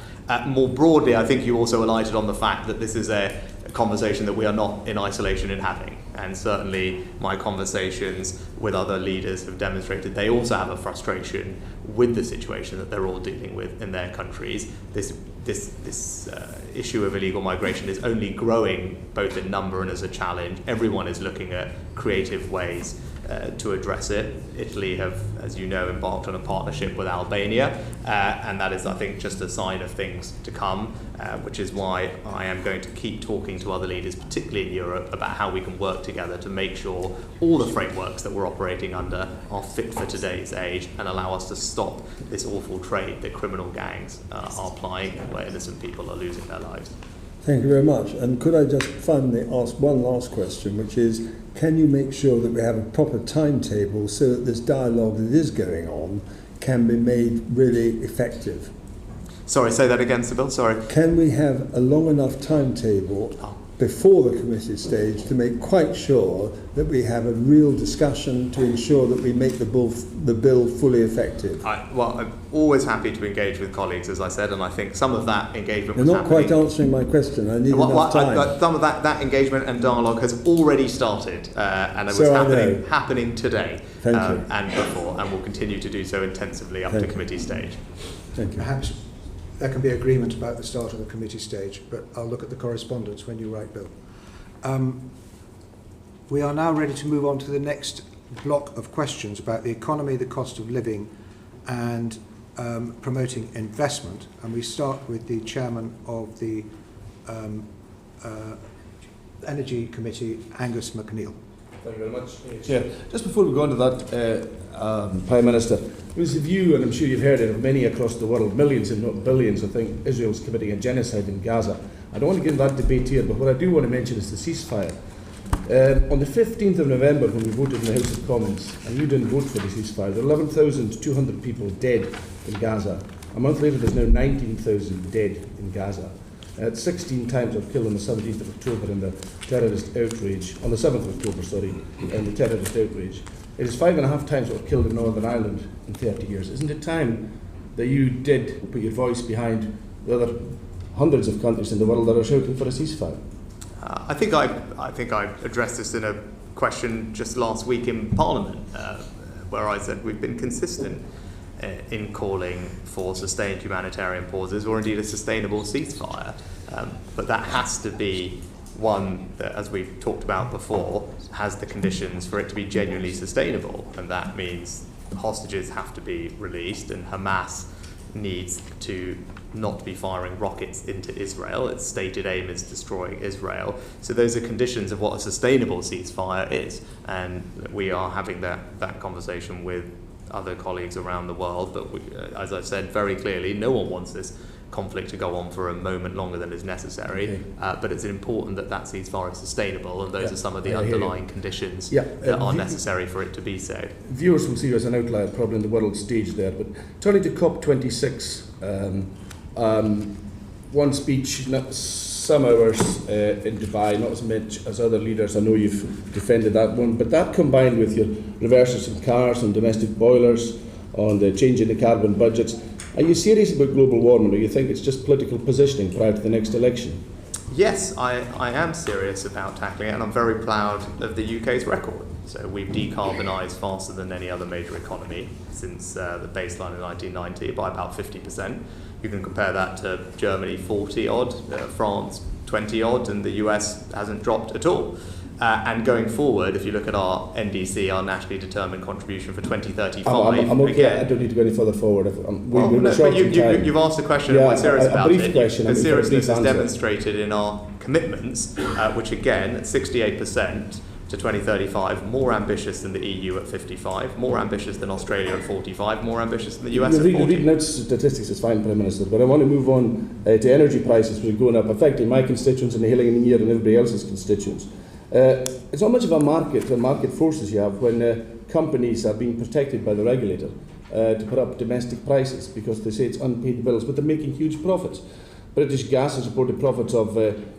More broadly, I think you also alighted on the fact that this is a conversation that we are not in isolation in having. And certainly my conversations with other leaders have demonstrated they also have a frustration with the situation that they're all dealing with in their countries. This issue of illegal migration is only growing both in number and as a challenge. Everyone is looking at creative ways to address it. Italy have, as you know, embarked on a partnership with Albania, and that is, I think, just a sign of things to come, which is why I am going to keep talking to other leaders, particularly in Europe, about how we can work together to make sure all the frameworks that we're operating under are fit for today's age and allow us to stop this awful trade that criminal gangs are plying, where innocent people are losing their lives. Thank you very much. And could I just finally ask one last question, which is, can you make sure that we have a proper timetable so that this dialogue that is going on can be made really effective? Sorry, say that again, Sybil, sorry. Can we have a long enough timetable before the committee stage to make quite sure that we have a real discussion to ensure that we make the bill fully effective? I'm always happy to engage with colleagues, as I said, and I think some of that engagement You're was not quite answering my question. I need enough time. Some of that engagement and dialogue has already started, and it was happening today and before, and will continue to do so intensively up to committee stage. Thank you. Perhaps there can be agreement about the start of the committee stage, but I'll look at the correspondence when you write, Bill. We are now ready to move on to the next block of questions about the economy, the cost of living, and promoting investment. And we start with the chairman of the Energy Committee, Angus McNeill. Thank you very much, Chair. Just before we go on to that, Prime Minister, there's a view, and I'm sure you've heard it, of many across the world, millions if not billions, I think Israel's committing a genocide in Gaza. I don't want to get into that debate here, but what I do want to mention is the ceasefire. On the 15th of November, when we voted in the House of Commons, and you didn't vote for the ceasefire, there were 11,200 people dead in Gaza. A month later, there's now 19,000 dead in Gaza. 16 times were killed on the 17th of October in the terrorist outrage, on the 7th of October, sorry, in the terrorist outrage. It is 5.5 times what were killed in Northern Ireland in 30 years. Isn't it time that you did put your voice behind the other hundreds of countries in the world that are shouting for a ceasefire? I think I addressed this in a question just last week in Parliament, where I said we've been consistent in calling for sustained humanitarian pauses or indeed a sustainable ceasefire. But that has to be one that, as we've talked about before, has the conditions for it to be genuinely sustainable. And that means hostages have to be released and Hamas needs to not be firing rockets into Israel. Its stated aim is destroying Israel. So those are conditions of what a sustainable ceasefire is. And we are having that conversation with other colleagues around the world, but as I've said very clearly, no one wants this conflict to go on for a moment longer than is necessary, but it's important that that ceasefire is sustainable, and those are some of the underlying conditions that are necessary for it to be so. Viewers will see you as an outlier probably in the world stage there, but turning to COP26, one speech, some hours in Dubai, not as much as other leaders. I know you've defended that one, but that combined with your reversers in cars and domestic boilers, on the change in the carbon budgets, are you serious about global warming, or you think it's just political positioning prior to the next election? Yes, I am serious about tackling it, and I'm very proud of the UK's record. So we've decarbonised faster than any other major economy since the baseline in 1990 by about 50%. You can compare that to Germany 40-odd, France 20-odd, and the US hasn't dropped at all. And going forward, if you look at our NDC, our nationally determined contribution for 2035, I'm okay. Again, I don't need to go any further forward. You've asked a question, and we're serious about it. Question, the seriousness is demonstrated in our commitments, which again, at 68%, to 2035, more ambitious than the EU at 55, more ambitious than Australia at 45, more ambitious than the US at 40. Reading out statistics is fine, Prime Minister, but I want to move on to energy prices, which are going up, affecting my constituents in the Hilling and Year and everybody else's constituents. It's not much of a market forces you have when companies are being protected by the regulator to put up domestic prices because they say it's unpaid bills, but they're making huge profits. British Gas has reported profits of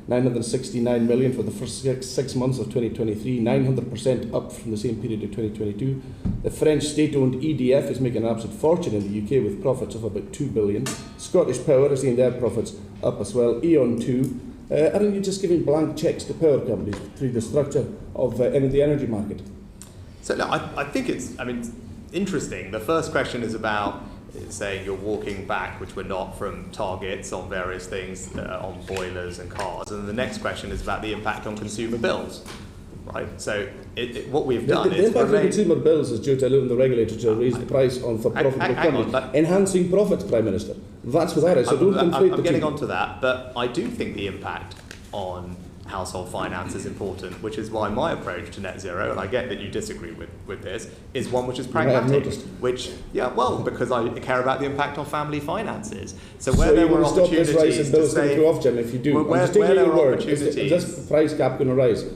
969 million for the first six months of 2023, 900% up from the same period of 2022. The French state-owned EDF is making an absolute fortune in the UK with profits of about 2 billion. Scottish Power is seeing their profits up as well. E.ON 2 Aren't you just giving blank cheques to power companies through the structure of the energy market? So no, I think it's interesting. The first question is about saying you're walking back, which we're not, from targets on various things, on boilers and cars. And the next question is about the impact on consumer bills. Right, so what we've done the is impact on consumer bills is due to allowing the regulator to raise the price for profitable companies, enhancing profits, Prime Minister. That's what that is. So don't conflate the two. I'm getting onto that, but I do think the impact on household finance is important, which is why my approach to net zero, and I get that you disagree with this, is one which is pragmatic. Which, because I care about the impact on family finances. So where there were opportunities to say, if you do, where there are opportunities, is this price cap going to rise?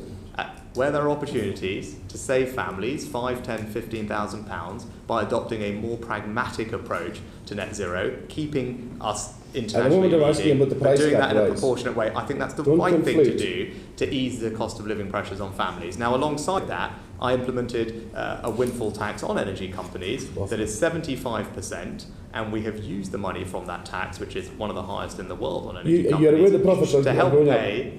Where there are opportunities to save families £5,000, £10,000, £15,000 by adopting a more pragmatic approach to net zero, keeping us internationally leading, but doing that in a proportionate way, I think that's the right thing to do to ease the cost of living pressures on families. Now, alongside that, I implemented a windfall tax on energy companies that is 75%, and we have used the money from that tax, which is one of the highest in the world on energy companies,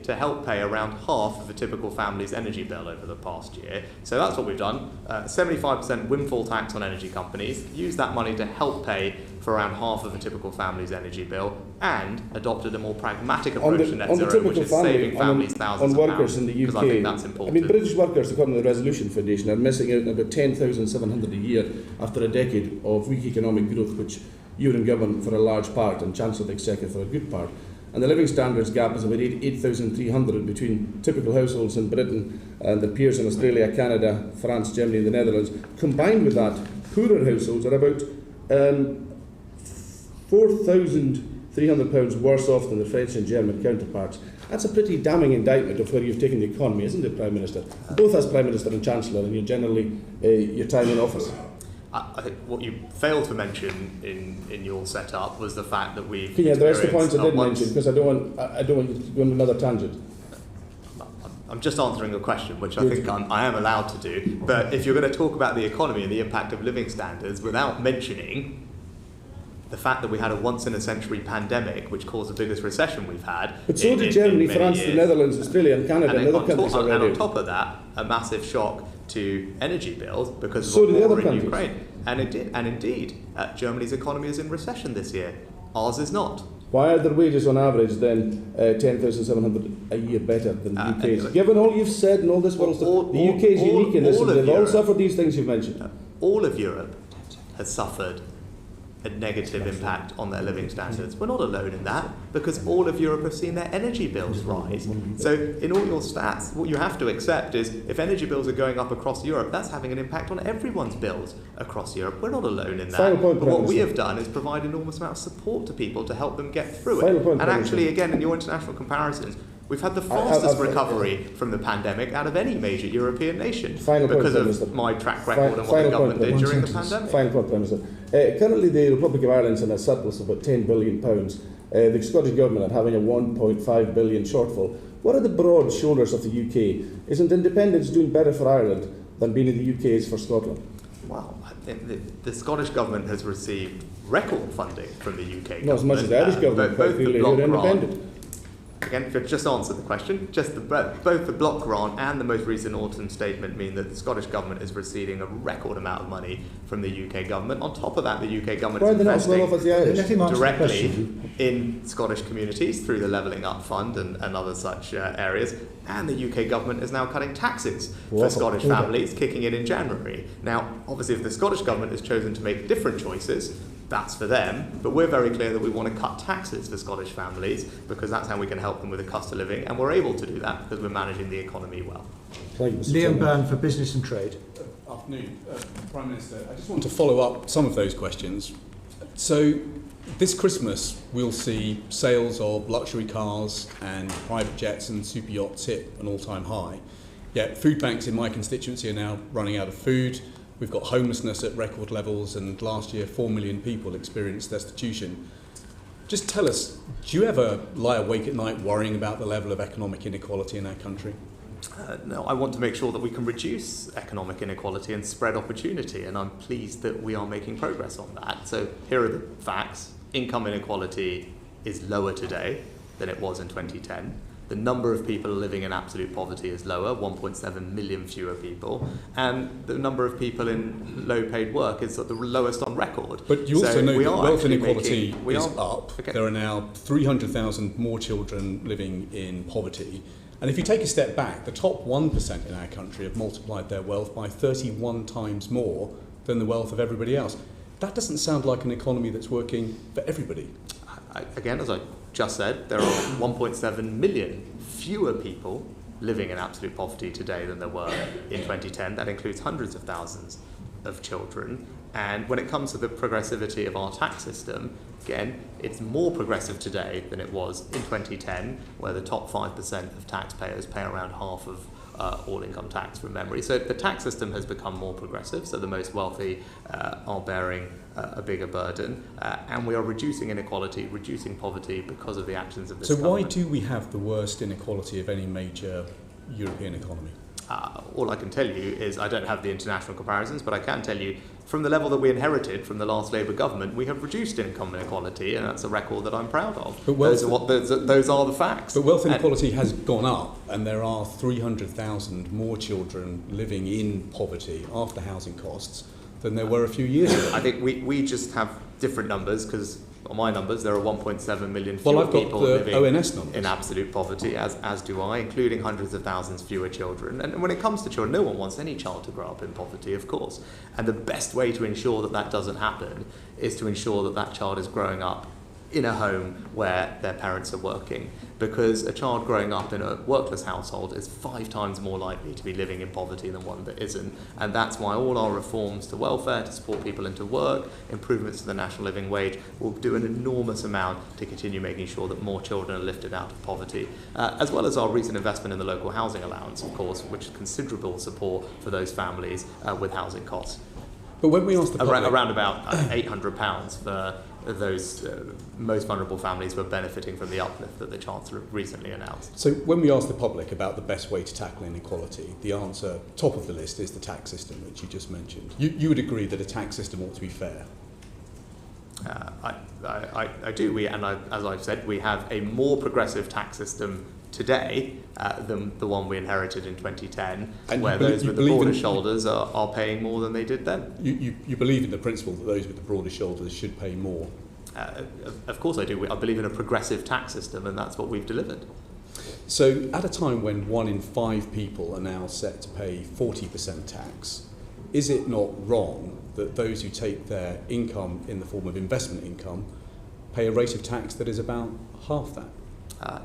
to help pay around half of a typical family's energy bill over the past year. So that's what we've done. 75% windfall tax on energy companies, use that money to help pay for around half of a typical family's energy bill, and adopted a more pragmatic approach to net zero, which is saving families thousands of pounds, in the UK, because I think that's important. I mean, British workers, according to the Resolution Foundation, are missing out on about 10,700 a year after a decade of weak economic growth, which you're in government for a large part and Chancellor of the Exchequer for a good part. And the living standards gap is about 8,300 between typical households in Britain and their peers in Australia, Canada, France, Germany and the Netherlands. Combined with that, poorer households are about £4,300 worse off than their French and German counterparts. That's a pretty damning indictment of where you've taken the economy, isn't it, Prime Minister? Both as Prime Minister and Chancellor, and you're generally your time in office. I think what you failed to mention in your setup was the fact that we've. Yeah, the rest of the points I did mention, because I don't want you to go on another tangent. I'm just answering a question, which I think I am allowed to do. But if you're going to talk about the economy and the impact of living standards without mentioning the fact that we had a once-in-a-century pandemic, which caused the biggest recession we've had. But so did Germany, France, the Netherlands, Australia and Canada and other countries already. And on top of that, a massive shock to energy bills because of the war in Ukraine. And indeed, Germany's economy is in recession this year. Ours is not. Why are their wages on average then 10,700 a year better than the UK's? Given all you've said and all this world stuff, the UK is unique in this, and they've all suffered these things you've mentioned. All of Europe has suffered a negative impact on their living standards. We're not alone in that, because all of Europe have seen their energy bills rise. So in all your stats, what you have to accept is if energy bills are going up across Europe, that's having an impact on everyone's bills across Europe. We're not alone in that. But what we have done is provide an enormous amount of support to people to help them get through it. And actually, again, in your international comparisons, we've had the fastest recovery from the pandemic out of any major European nation because of my track record and what the government did during the pandemic. Final point, Prime Minister. Currently, the Republic of Ireland is in a surplus of about £10 billion. The Scottish Government are having a £1.5 billion shortfall. What are the broad shoulders of the UK? Isn't independence doing better for Ireland than being in the UK is for Scotland? Well, I think the Scottish Government has received record funding from the UK government. Not as much as the Irish government, both the really, block independent. Again, if I just answer the question, both the block grant and the most recent autumn statement mean that the Scottish Government is receiving a record amount of money from the UK Government. On top of that, the UK Government is investing directly in Scottish communities through the Levelling Up Fund and other such areas. And the UK Government is now cutting taxes for Scottish families, kicking in January. Now, obviously, if the Scottish Government has chosen to make different choices, that's for them, but we're very clear that we want to cut taxes for Scottish families because that's how we can help them with the cost of living, and we're able to do that because we're managing the economy well. Liam Byrne for Business and Trade. Afternoon, Prime Minister. I just want to follow up some of those questions. So this Christmas we'll see sales of luxury cars and private jets and super yachts hit an all-time high. Yet food banks in my constituency are now running out of food. We've got homelessness at record levels, and last year 4 million people experienced destitution. Just tell us, do you ever lie awake at night worrying about the level of economic inequality in our country? No, I want to make sure that we can reduce economic inequality and spread opportunity, and I'm pleased that we are making progress on that. So here are the facts. Income inequality is lower today than it was in 2010. the number of people living in absolute poverty is lower, 1.7 million fewer people, and the number of people in low-paid work is the lowest on record. But you also know that wealth inequality is up. Okay. There are now 300,000 more children living in poverty. And if you take a step back, the top 1% in our country have multiplied their wealth by 31 times more than the wealth of everybody else. That doesn't sound like an economy that's working for everybody. Again, as I just said, there are 1.7 million fewer people living in absolute poverty today than there were in 2010. That includes hundreds of thousands of children. And when it comes to the progressivity of our tax system, again, it's more progressive today than it was in 2010, where the top 5% of taxpayers pay around half of all income tax from memory. So the tax system has become more progressive, so the most wealthy are bearing a bigger burden, and we are reducing inequality, reducing poverty because of the actions of this government. So why do we have the worst inequality of any major European economy? All I can tell you is I don't have the international comparisons, but I can tell you from the level that we inherited from the last Labour government, we have reduced income inequality, and that's a record that I'm proud of. But those are the facts. But wealth inequality has gone up, and there are 300,000 more children living in poverty after housing costs than there were a few years ago. I think we just have different numbers, because on my numbers there are 1.7 million fewer people living in absolute poverty, as do I, including hundreds of thousands fewer children. And when it comes to children, no one wants any child to grow up in poverty, of course. And the best way to ensure that that doesn't happen is to ensure that that child is growing up in a home where their parents are working, because a child growing up in a workless household is 5 times more likely to be living in poverty than one that isn't. And that's why all our reforms to welfare, to support people into work, improvements to the national living wage, will do an enormous amount to continue making sure that more children are lifted out of poverty, as well as our recent investment in the local housing allowance, of course, which is considerable support for those families with housing costs. But when we asked the public, around about £800 for those most vulnerable families were benefiting from the uplift that the Chancellor recently announced. So when we asked the public about the best way to tackle inequality, the answer, top of the list, is the tax system, which you just mentioned. You would agree that a tax system ought to be fair? I do. As I've said, we have a more progressive tax system today than the one we inherited in 2010, and where those with the broader shoulders are paying more than they did then. You believe in the principle that those with the broader shoulders should pay more? Of course I do. I believe in a progressive tax system, and that's what we've delivered. So at a time when 1 in 5 people are now set to pay 40% tax, is it not wrong that those who take their income in the form of investment income pay a rate of tax that is about half that?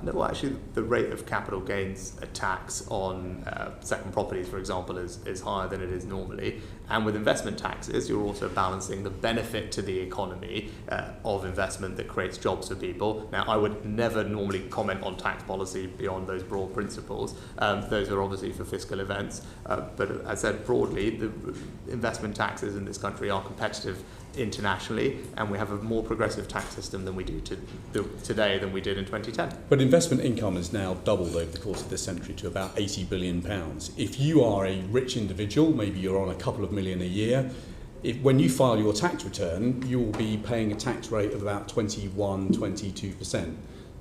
No, actually, the rate of capital gains tax on second properties, for example, is higher than it is normally. And with investment taxes, you're also balancing the benefit to the economy of investment that creates jobs for people. Now, I would never normally comment on tax policy beyond those broad principles. Those are obviously for fiscal events. But as I said, broadly, the investment taxes in this country are competitive internationally, and we have a more progressive tax system than we do today than we did in 2010. But investment income has now doubled over the course of this century to about £80 billion. If you are a rich individual, maybe you're on a couple of million a year, when you file your tax return, you will be paying a tax rate of about 22%.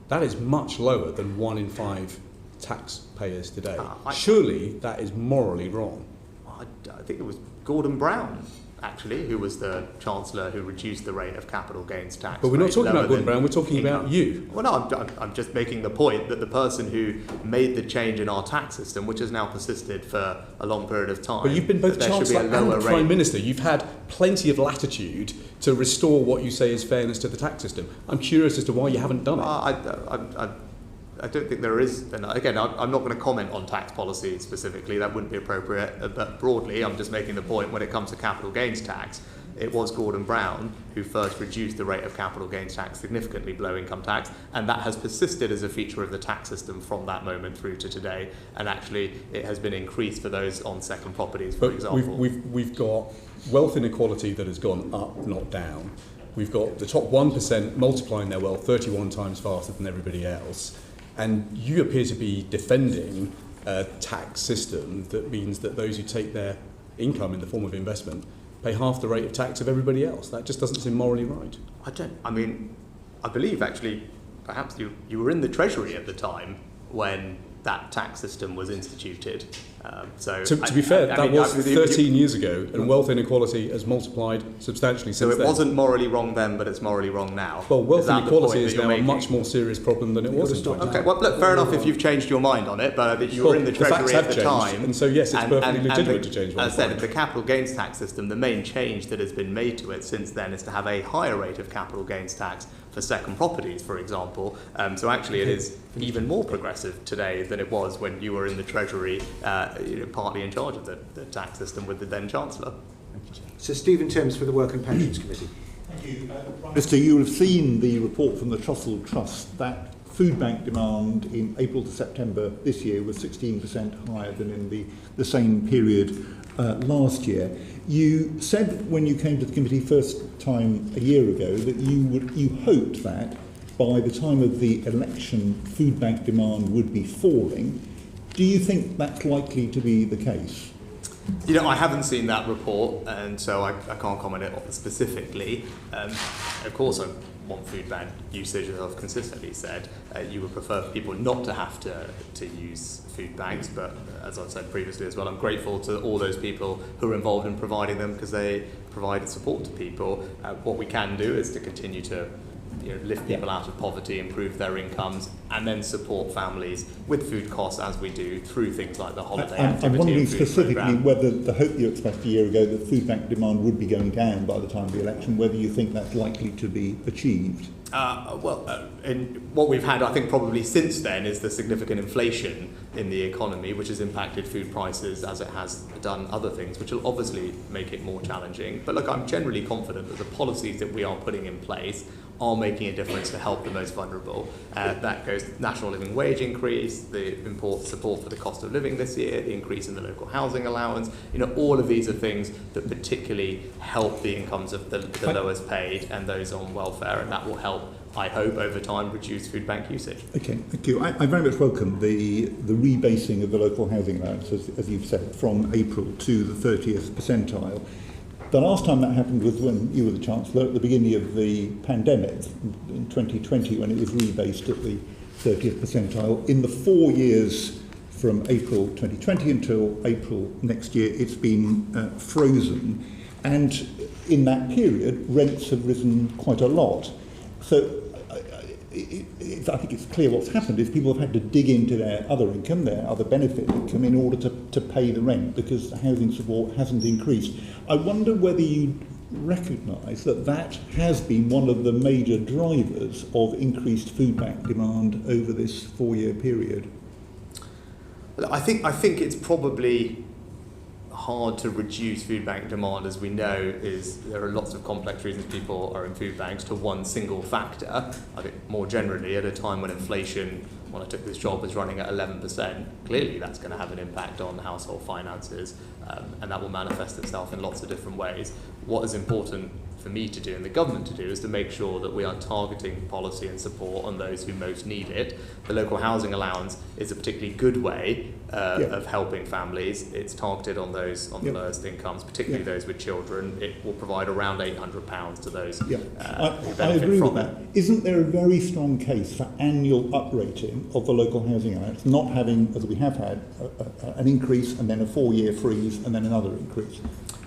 That is much lower than 1 in 5 taxpayers today. Surely that is morally wrong. I think it was Gordon Brown, actually, who was the Chancellor who reduced the rate of capital gains tax. But we're not talking about Gordon Brown, we're talking about you. Well, no, I'm just making the point that the person who made the change in our tax system, which has now persisted for a long period of time... But you've been both Chancellor and Prime Minister. You've had plenty of latitude to restore what you say is fairness to the tax system. I'm curious as to why you haven't done it. I don't think there is, and again, I'm not going to comment on tax policy specifically, that wouldn't be appropriate, but broadly, I'm just making the point when it comes to capital gains tax, it was Gordon Brown who first reduced the rate of capital gains tax significantly below income tax, and that has persisted as a feature of the tax system from that moment through to today, and actually it has been increased for those on second properties, for example. We've got wealth inequality that has gone up, not down. We've got the top 1% multiplying their wealth 31 times faster than everybody else. And you appear to be defending a tax system that means that those who take their income in the form of investment pay half the rate of tax of everybody else. That just doesn't seem morally right. I believe actually, perhaps you were in the Treasury at the time when that tax system was instituted. To be fair, that was 13 years ago, and wealth inequality has multiplied substantially since then. So it wasn't morally wrong then, but it's morally wrong now. Well, wealth inequality is now a much more serious problem than it was in 2010. Okay, well, look, fair enough if you've changed your mind on it, but you were in the Treasury at the time. And so, yes, it's perfectly legitimate to change one. As I said, the capital gains tax system, the main change that has been made to it since then is to have a higher rate of capital gains tax for second properties, for example. So actually it is even more progressive today than it was when you were in the Treasury, partly in charge of the tax system with the then Chancellor. Sir Stephen Timms for the Work and Pensions Committee. Thank you. Minister, you will have seen the report from the Trussell Trust that food bank demand in April to September this year was 16% higher than in the same period last year. You said when you came to the committee first time a year ago that you hoped that by the time of the election food bank demand would be falling. Do you think that's likely to be the case? I haven't seen that report, and so I can't comment on it specifically. Of course, I want food bank usage, as I've consistently said. You would prefer for people not to have to use food banks, but as I've said previously as well, I'm grateful to all those people who are involved in providing them because they provide support to people. What we can do is to continue to lift people out of poverty, improve their incomes, and then support families with food costs as we do through things like the holiday activity. I'm wondering and food specifically programme. whether the hope you expressed a year ago that food bank demand would be going down by the time of the election, whether you think that's likely to be achieved. In what we've had, I think, probably since then is the significant inflation in the economy, which has impacted food prices as it has done other things, which will obviously make it more challenging. But look, I'm generally confident that the policies that we are putting in place are making a difference to help the most vulnerable. That goes to national living wage increase, the support for the cost of living this year, the increase in the local housing allowance. All of these are things that particularly help the incomes of the lowest paid and those on welfare, and that will help, I hope, over time reduce food bank usage. Okay, thank you. I very much welcome the rebasing of the local housing allowance, as you've said, from April to the 30th percentile. The last time that happened was when you were the Chancellor at the beginning of the pandemic in 2020, when it was rebased at the 30th percentile. In the 4 years from April 2020 until April next year, it's been frozen. And in that period, rents have risen quite a lot. So I think it's clear what's happened is people have had to dig into their other income, their other benefit income, in order to pay the rent because the housing support hasn't increased. I wonder whether you recognise that has been one of the major drivers of increased food bank demand over this 4-year period. I think it's probably hard to reduce food bank demand, as we know, is there are lots of complex reasons people are in food banks to one single factor. I think more generally, at a time when inflation, when I took this job, was running at 11%, clearly that's going to have an impact on household finances, and that will manifest itself in lots of different ways. What is important for me to do and the government to do is to make sure that we are targeting policy and support on those who most need it. The local housing allowance is a particularly good way of helping families. It's targeted on those on the lowest incomes, particularly those with children. It will provide around £800 to those who benefit I agree from with that. Isn't there a very strong case for annual uprating of the local housing allowance, not having, as we have had, an increase and then a 4-year freeze and then another increase?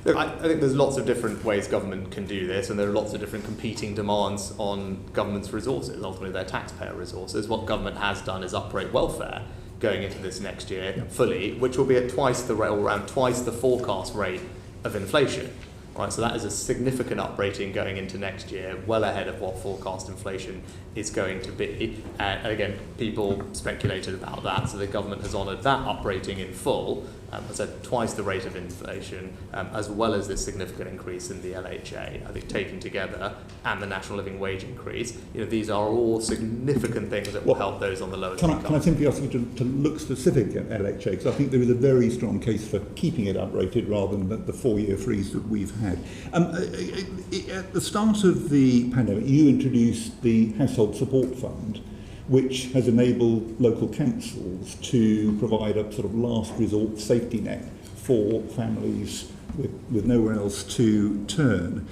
Look, I think there's lots of different ways government can do this, and there are lots of different competing demands on government's resources, ultimately their taxpayer resources. What government has done is uprate welfare going into this next year fully, which will be at twice the rate, or around twice the forecast rate of inflation. Right, so that is a significant uprating going into next year, well ahead of what forecast inflation is going to be. And again, people speculated about that, so the government has honoured that uprating in full. I said twice the rate of inflation, as well as this significant increase in the LHA. I think taken together, and the national living wage increase, these are all significant things that will help those on the lowest income. Can I simply ask you to look specific at LHA, because I think there is a very strong case for keeping it uprated rather than the 4-year freeze that we've had. At the start of the pandemic, you introduced the Household Support Fund, which has enabled local councils to provide a sort of last resort safety net for families with nowhere else to turn.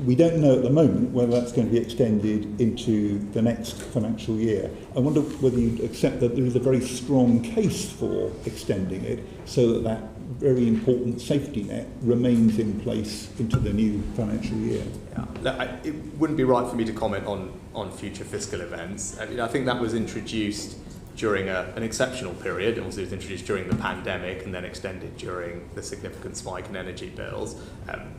We don't know at the moment whether that's going to be extended into the next financial year. I wonder whether you'd accept that there is a very strong case for extending it so that that very important safety net remains in place into the new financial year. Yeah. It wouldn't be right for me to comment on future fiscal events. I think that was introduced during an exceptional period. It was introduced during the pandemic and then extended during the significant spike in energy bills.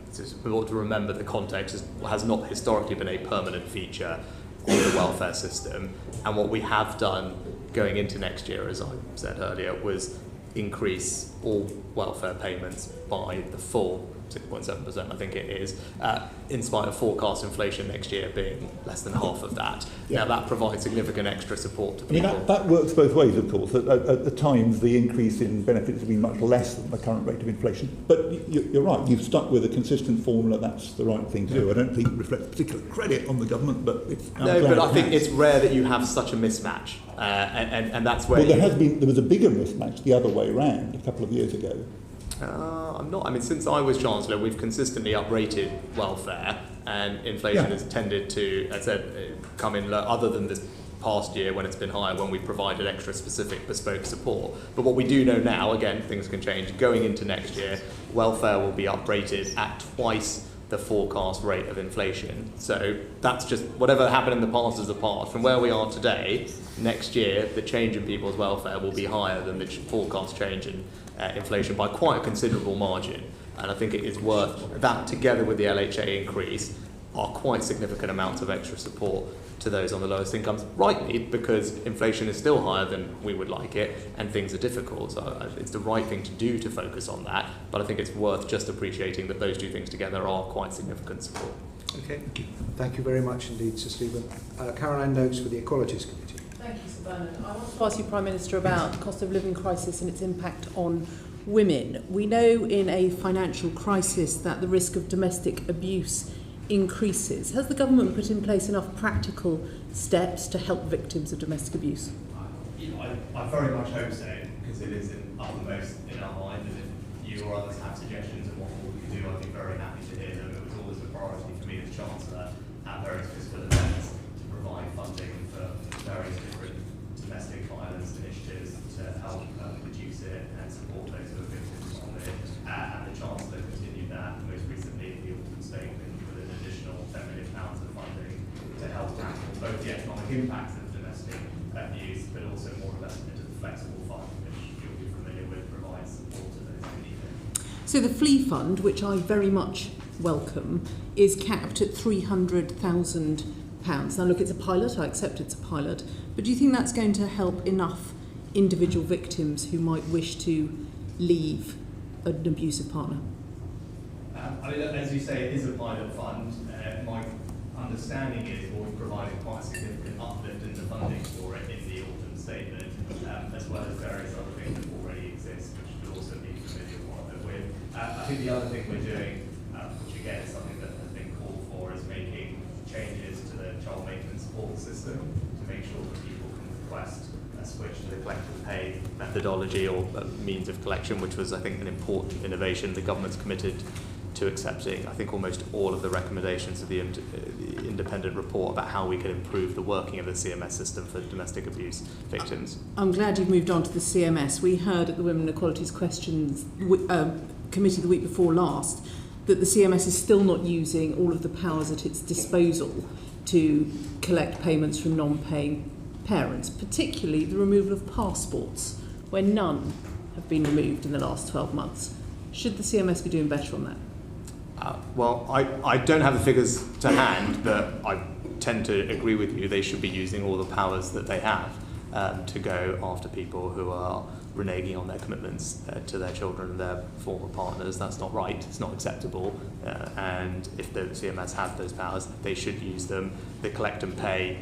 It's important to remember the context has not historically been a permanent feature of the welfare system. And what we have done going into next year, as I said earlier, was increase all welfare payments by the full 6.7%, I think it is, in spite of forecast inflation next year being less than half of that. Yeah. Now that provides significant extra support to people. I mean, that works both ways, of course. At the times, the increase in benefits has been much less than the current rate of inflation. But you're right, you've stuck with a consistent formula. That's the right thing to do. I don't think it reflects particular credit on the government, but it's... I think it's rare that you have such a mismatch. And that's where... Well, there was a bigger mismatch the other way round a couple of years ago. I'm not. I mean, since I was Chancellor, we've consistently uprated welfare, and inflation has tended to, as I said, come in low, other than this past year when it's been higher, when we provided extra specific bespoke support. But what we do know now, again, things can change, going into next year, welfare will be uprated at twice the forecast rate of inflation. So that's just, whatever happened in the past is the past. From where we are today, next year, the change in people's welfare will be higher than the forecast change in inflation by quite a considerable margin. And I think it is worth that, together with the LHA increase, are quite significant amounts of extra support to those on the lowest incomes, rightly, because inflation is still higher than we would like it and things are difficult. So it's the right thing to do to focus on that, but I think it's worth just appreciating that those two things together are quite significant support. Okay, thank you very much indeed, Sir Stephen. Caroline Noakes for the Equalities Committee. Thank you, Sir Bernard. I want to ask you, Prime Minister, about the cost of living crisis and its impact on women. We know in a financial crisis that the risk of domestic abuse increases. Has the government put in place enough practical steps to help victims of domestic abuse? I very much hope so, because it is uppermost in our mind, and if you or others have suggestions on what we can do, I'd be very happy to hear them. It was always a priority for me as Chancellor at various fiscal events to provide funding for various different domestic violence initiatives to help reduce it and support those who are victims of it. And the Chancellor continued that most recently in the autumn statement with an additional £10 million of funding to help tackle both the economic impacts of domestic abuse, but also more investment into the flexible fund, which you'll be familiar with, provides support to those who need it. So the Flea Fund, which I very much welcome, is capped at £300,000. Now look, it's a pilot, I accept it's a pilot, but do you think that's going to help enough individual victims who might wish to leave an abusive partner? I mean, as you say, it is a pilot fund. My understanding is we'll be providing quite a significant uplift in the funding for it in the autumn statement, as well as various other things that already exist, which you'll also be familiar with. I think the other thing we're doing, which again is something that has been called for, is making changes to the child maintenance support system to make sure that people can request a switch to the collective pay methodology or means of collection, which was, I think, an important innovation. The government's committed to accepting, I think, almost all of the recommendations of the independent report about how we can improve the working of the CMS system for domestic abuse victims. I'm glad you've moved on to the CMS. We heard at the Women and Equalities Questions Committee the week before last that the CMS is still not using all of the powers at its disposal to collect payments from non-paying parents, particularly the removal of passports, where none have been removed in the last 12 months. Should the CMS be doing better on that? Well, I don't have the figures to hand, but I tend to agree with you. They should be using all the powers that they have to go after people who are reneging on their commitments to their children and their former partners. That's not right. It's not acceptable. And if the CMS have those powers, they should use them. The collect and pay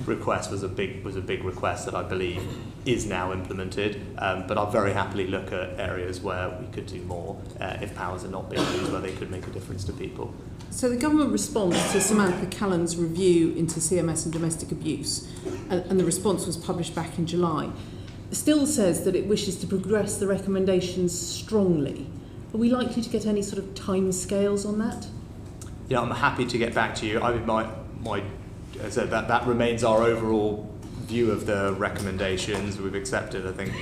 request was a big request that I believe is now implemented, but I'll very happily look at areas where we could do more if powers are not being used, where they could make a difference to people. So the government response to Samantha Callan's review into CMS and domestic abuse, and the response was published back in July, still says that it wishes to progress the recommendations strongly. Are we likely to get any sort of time scales on that? Yeah, I'm happy to get back to you. I mean, so that remains our overall view of the recommendations. We've accepted, I think,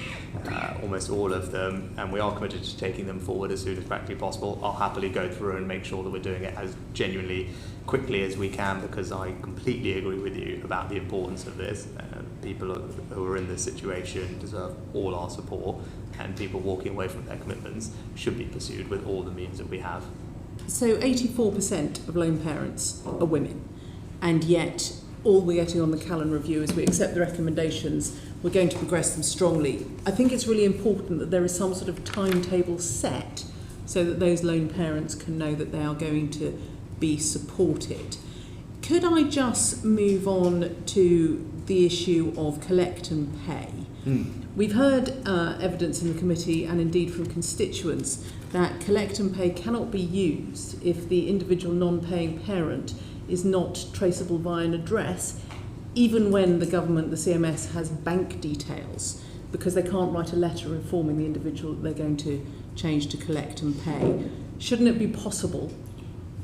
almost all of them, and we are committed to taking them forward as soon as practically possible. I'll happily go through and make sure that we're doing it as genuinely quickly as we can, because I completely agree with you about the importance of this. People who are in this situation deserve all our support, and people walking away from their commitments should be pursued with all the means that we have. So 84% of lone parents are women, and yet all we're getting on the Callan review is we accept the recommendations, we're going to progress them strongly. I think it's really important that there is some sort of timetable set so that those lone parents can know that they are going to be supported. Could I just move on to the issue of collect and pay? We've heard evidence in the committee and indeed from constituents that collect and pay cannot be used if the individual non-paying parent is not traceable via an address, even when the government, the CMS, has bank details, because they can't write a letter informing the individual that they're going to change to collect and pay. Shouldn't it be possible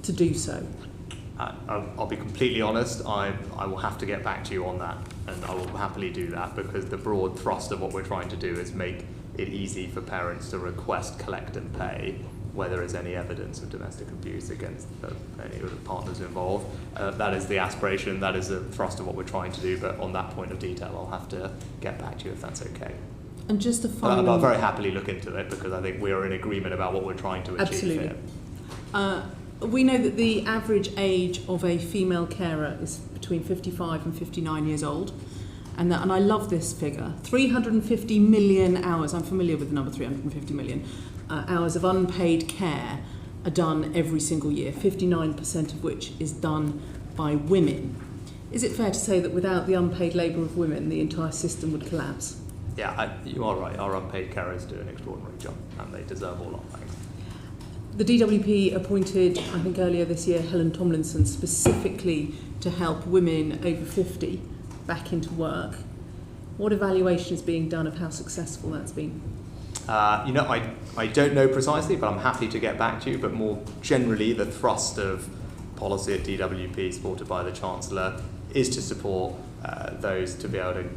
to do so? I'll be completely honest, I will have to get back to you on that, and I will happily do that, because the broad thrust of what we're trying to do is make it easy for parents to request collect and pay where there is any evidence of domestic abuse against any of the partners involved. That is the aspiration, that is the thrust of what we're trying to do, but on that point of detail I'll have to get back to you if that's okay. And just a final... I'll very happily look into it, because I think we are in agreement about what we're trying to achieve. Absolutely. Here. We know that the average age of a female carer is between 55 and 59 years old. And I love this figure. 350 million hours, I'm familiar with the number 350 million, hours of unpaid care are done every single year, 59% of which is done by women. Is it fair to say that without the unpaid labour of women, the entire system would collapse? Yeah, you are right. Our unpaid carers do an extraordinary job, and they deserve all our thanks. The DWP appointed, I think earlier this year, Helen Tomlinson specifically to help women over 50 back into work. What evaluation is being done of how successful that's been? I don't know precisely, but I'm happy to get back to you. But more generally, the thrust of policy at DWP, supported by the Chancellor, is to support those to be able to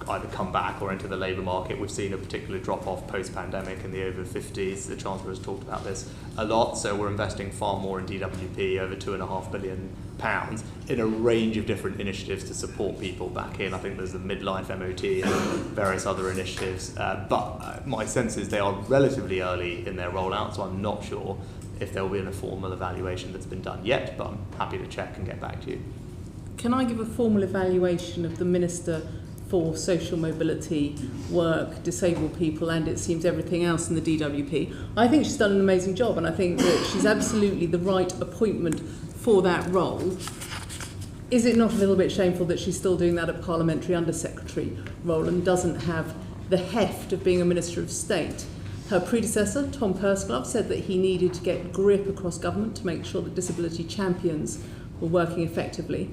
either come back or enter the labour market. We've seen a particular drop-off post-pandemic in the over 50s. The Chancellor has talked about this a lot, so we're investing far more in DWP, over £2.5 billion, in a range of different initiatives to support people back in. I think there's the midlife MOT and various other initiatives, but my sense is they are relatively early in their rollout, so I'm not sure if there will be a formal evaluation that's been done yet, but I'm happy to check and get back to you. Can I give a formal evaluation of the Minister for Social Mobility, Work, Disabled People, and it seems everything else in the DWP? I think she's done an amazing job, and I think that she's absolutely the right appointment for that role. Is it not a little bit shameful that she's still doing that at Parliamentary Undersecretary role and doesn't have the heft of being a Minister of State? Her predecessor, Tom Pursglove, said that he needed to get grip across government to make sure that disability champions were working effectively.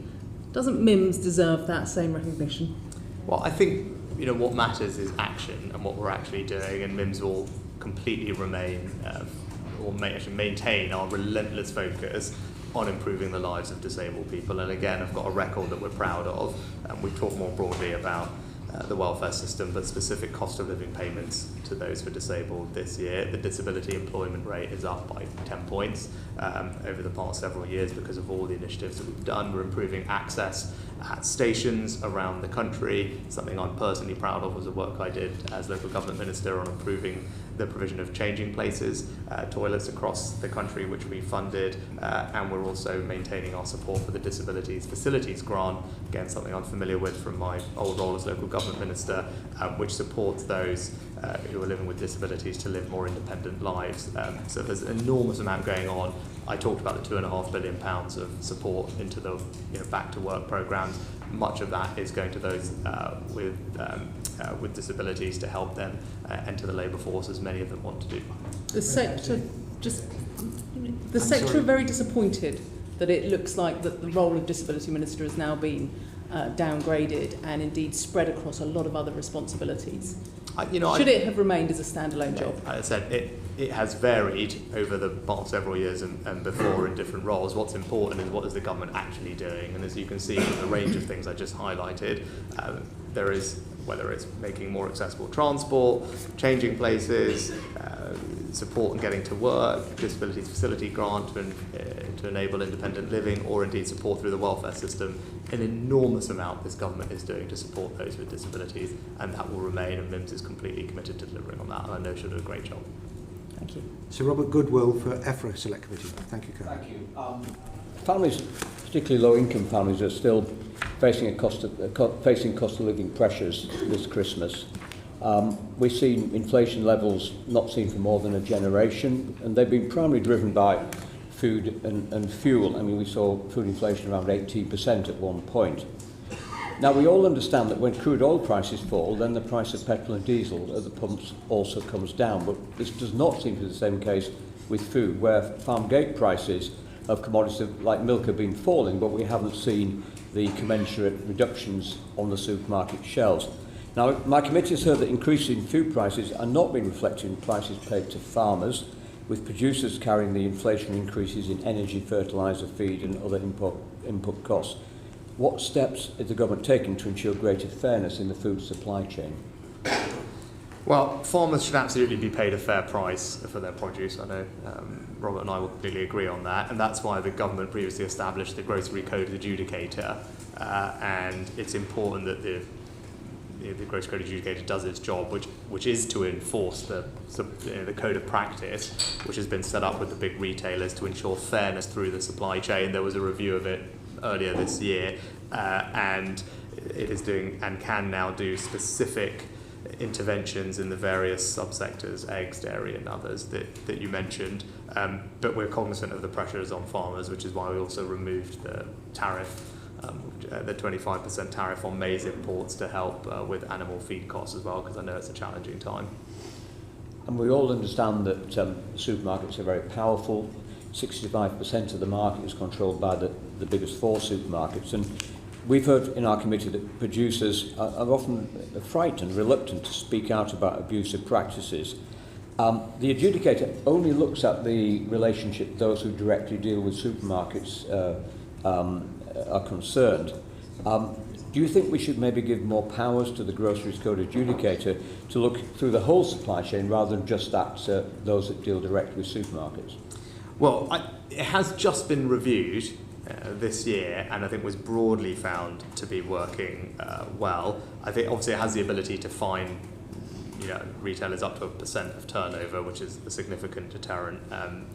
Doesn't MIMS deserve that same recognition? Well, I think what matters is action and what we're actually doing, and MIMS will completely remain or maintain our relentless focus on improving the lives of disabled people. And again, I've got a record that we're proud of, and we've talked more broadly about the welfare system, but specific cost of living payments to those who are disabled this year. The disability employment rate is up by 10 points over the past several years because of all the initiatives that we've done. We're improving access at stations around the country. Something I'm personally proud of was the work I did as local government minister on improving the provision of changing places, toilets across the country, which we funded, and we're also maintaining our support for the Disabilities Facilities Grant, again something I'm familiar with from my old role as local government minister, which supports those who are living with disabilities to live more independent lives. So there's an enormous amount going on. I talked about the £2.5 billion of support into the back to work programs. Much of that is going to those with disabilities to help them enter the labour force, as many of them want to do. The sector are very disappointed that it looks like that the role of Disability Minister has now been downgraded and indeed spread across a lot of other responsibilities. Should it have remained as a standalone job? As I said, it has varied over the past several years and before in different roles. What's important is what is the government actually doing, and as you can see from the range of things I just highlighted, there is, whether it's making more accessible transport, changing places, support in getting to work, disability facility grant to enable independent living, or indeed support through the welfare system. An enormous amount this government is doing to support those with disabilities, and that will remain, and MIMS is completely committed to delivering on that, and I know she'll do a great job. Thank you. Sir Robert Goodwill for EFRA Select Committee. Thank you, Colonel. Thank you. Families, particularly low-income families, are still facing cost of living pressures this Christmas. We've seen inflation levels not seen for more than a generation, and they've been primarily driven by food and fuel. I mean, we saw food inflation around 18% at one point. Now, we all understand that when crude oil prices fall, then the price of petrol and diesel at the pumps also comes down, but this does not seem to be the same case with food, where farm gate prices of commodities like milk have been falling, but we haven't seen the commensurate reductions on the supermarket shelves. Now, my committee has heard that increasing food prices are not being reflected in prices paid to farmers, with producers carrying the inflation increases in energy, fertiliser, feed and other input costs. What steps is the government taking to ensure greater fairness in the food supply chain? Well, farmers should absolutely be paid a fair price for their produce. I know Robert and I will completely agree on that, and that's why the government previously established the Grocery Code Adjudicator, and it's important that the Grocery Code Adjudicator does its job, which is to enforce the code of practice, which has been set up with the big retailers to ensure fairness through the supply chain. There was a review of it earlier this year, and it is doing and can now do specific interventions in the various subsectors, eggs, dairy and others that you mentioned, but we're cognizant of the pressures on farmers, which is why we also removed the tariff, the 25% tariff on maize imports to help with animal feed costs as well, because I know it's a challenging time. And we all understand that supermarkets are very powerful. 65% of the market is controlled by the biggest four supermarkets, and we've heard in our committee that producers are often frightened, reluctant to speak out about abusive practices. The adjudicator only looks at the relationship those who directly deal with supermarkets are concerned. Do you think we should maybe give more powers to the Groceries Code Adjudicator to look through the whole supply chain rather than just at those that deal directly with supermarkets? Well, it has just been reviewed this year, and I think was broadly found to be working well. I think obviously it has the ability to fine retailers up to 1% of turnover, which is a significant deterrent,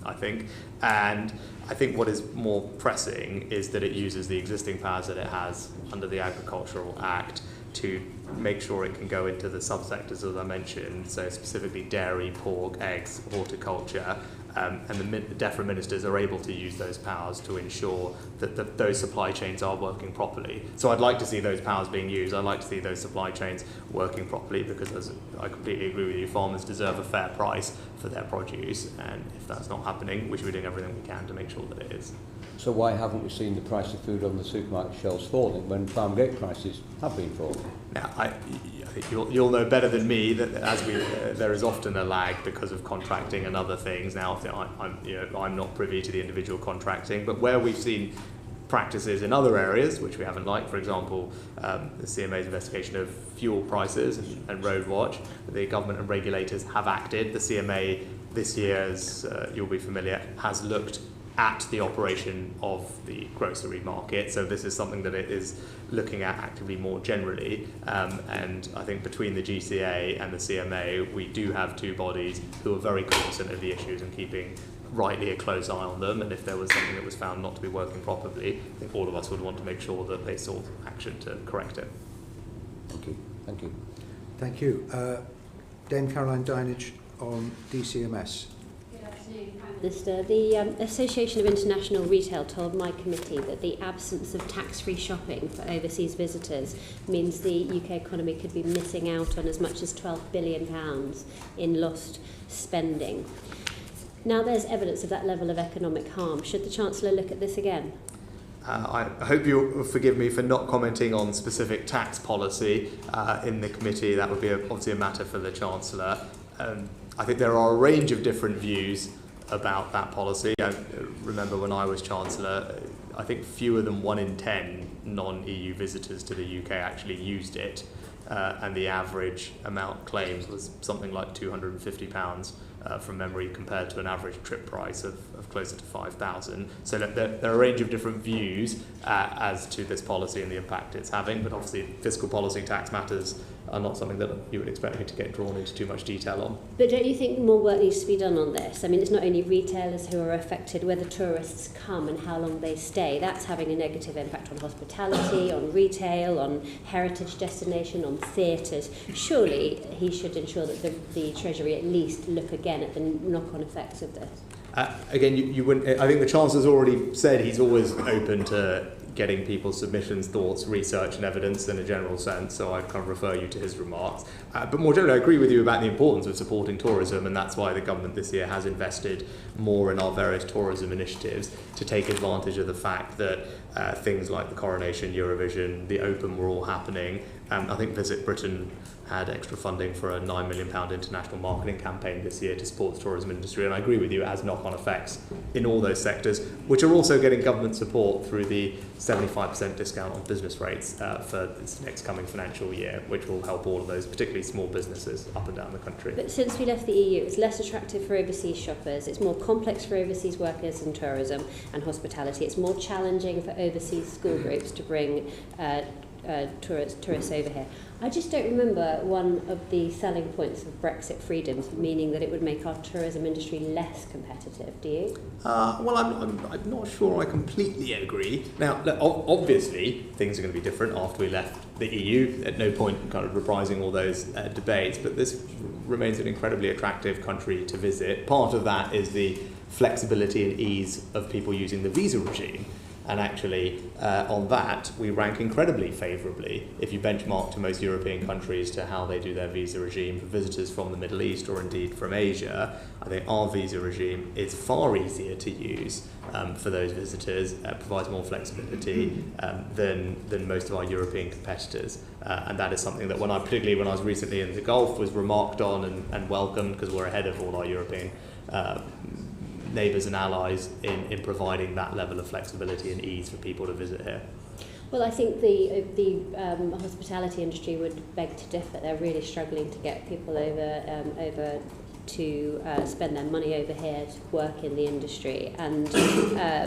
I think. And I think what is more pressing is that it uses the existing powers that it has under the Agricultural Act to make sure it can go into the subsectors, as I mentioned, so specifically dairy, pork, eggs, horticulture, and the DEFRA ministers are able to use those powers to ensure that those supply chains are working properly. So I'd like to see those powers being used. I'd like to see those supply chains working properly, because as I completely agree with you, farmers deserve a fair price for their produce, and if that's not happening, we should be doing everything we can to make sure that it is. So why haven't we seen the price of food on the supermarket shelves falling when farm gate prices have been falling? Now, I think you'll know better than me that there is often a lag because of contracting and other things. Now, I'm not privy to the individual contracting, but where we've seen practices in other areas which we haven't liked, for example, the CMA's investigation of fuel prices and road watch, the government and regulators have acted. The CMA this year, as you'll be familiar, has looked at the operation of the grocery market. So this is something that it is looking at actively more generally. And I think between the GCA and the CMA, we do have two bodies who are very cognizant of the issues and keeping rightly a close eye on them. And if there was something that was found not to be working properly, I think all of us would want to make sure that they sought action to correct it. Thank you. Thank you. Thank you. Dame Caroline Dinage on DCMS. Minister, the Association of International Retail told my committee that the absence of tax-free shopping for overseas visitors means the UK economy could be missing out on as much as £12 billion in lost spending. Now there's evidence of that level of economic harm. Should the Chancellor look at this again? I hope you'll forgive me for not commenting on specific tax policy in the committee. That would be obviously a matter for the Chancellor. I think there are a range of different views about that policy. I remember when I was Chancellor, I think fewer than 1 in 10 non-EU visitors to the UK actually used it, and the average amount claimed was something like £250 from memory, compared to an average trip price of closer to 5,000. So there are a range of different views as to this policy and the impact it's having, but obviously fiscal policy, tax matters are not something that you would expect me to get drawn into too much detail on. But don't you think more work needs to be done on this? I mean, it's not only retailers who are affected, whether tourists come and how long they stay. That's having a negative impact on hospitality, on retail, on heritage destination, on theatres. Surely he should ensure that the Treasury at least look again at the knock-on effects of this. Again, you wouldn't. I think the Chancellor's already said he's always open to getting people's submissions, thoughts, research and evidence in a general sense, so I kind of refer you to his remarks. But more generally, I agree with you about the importance of supporting tourism, and that's why the government this year has invested more in our various tourism initiatives to take advantage of the fact that things like the Coronation, Eurovision, the Open were all happening. I think Visit Britain had extra funding for a £9 million international marketing campaign this year to support the tourism industry, and I agree with you, it has knock-on effects in all those sectors, which are also getting government support through the 75% discount on business rates for this next coming financial year, which will help all of those, particularly small businesses up and down the country. But since we left the EU, it's less attractive for overseas shoppers, it's more complex for overseas workers in tourism and hospitality, it's more challenging for overseas school groups to bring tourists over here. I just don't remember one of the selling points of Brexit freedoms, meaning that it would make our tourism industry less competitive. Do you? Well, I'm not sure I completely agree. Now, look, obviously, things are going to be different after we left the EU. At no point kind of reprising all those debates, but this remains an incredibly attractive country to visit. Part of that is the flexibility and ease of people using the visa regime. And actually, on that, we rank incredibly favourably if you benchmark to most European countries to how they do their visa regime for visitors from the Middle East or indeed from Asia. I think our visa regime is far easier to use for those visitors, provides more flexibility than most of our European competitors. And that is something that particularly when I was recently in the Gulf, was remarked on and welcomed, because we're ahead of all our European neighbours and allies in providing that level of flexibility and ease for people to visit here. Well, I think the hospitality industry would beg to differ. They're really struggling to get people over to spend their money over here to work in the industry. And I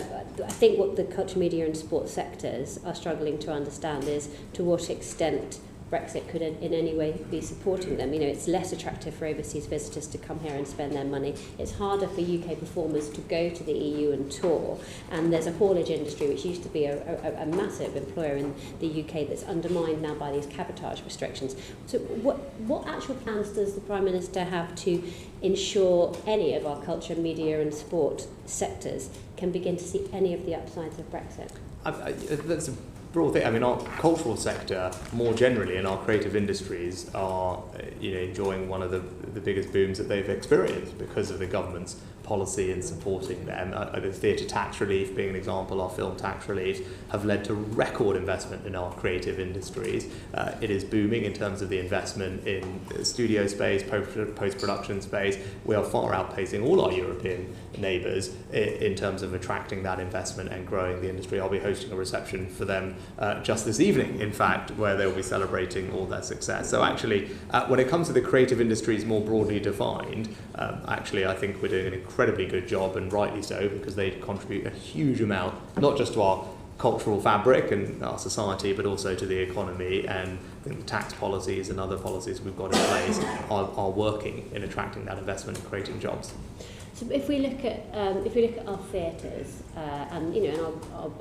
think what the culture, media and sports sectors are struggling to understand is to what extent Brexit could in any way be supporting them. You know, it's less attractive for overseas visitors to come here and spend their money. It's harder for UK performers to go to the EU and tour. And there's a haulage industry which used to be a massive employer in the UK that's undermined now by these cabotage restrictions. So what actual plans does the Prime Minister have to ensure any of our culture, media and sport sectors can begin to see any of the upsides of Brexit? That's a broad thing. I mean, our cultural sector, more generally, and our creative industries are enjoying one of the biggest booms that they've experienced because of the government's policy in supporting them. The theatre tax relief being an example, our film tax relief, have led to record investment in our creative industries. It is booming in terms of the investment in studio space, post-production space. We are far outpacing all our European neighbours in terms of attracting that investment and growing the industry. I'll be hosting a reception for them just this evening, in fact, where they'll be celebrating all their success. So actually, when it comes to the creative industries more broadly defined, actually I think we're doing an incredibly good job, and rightly so, because they contribute a huge amount, not just to our cultural fabric and our society, but also to the economy. And I think the tax policies and other policies we've got in place are working in attracting that investment and creating jobs. So if we look at our theatres and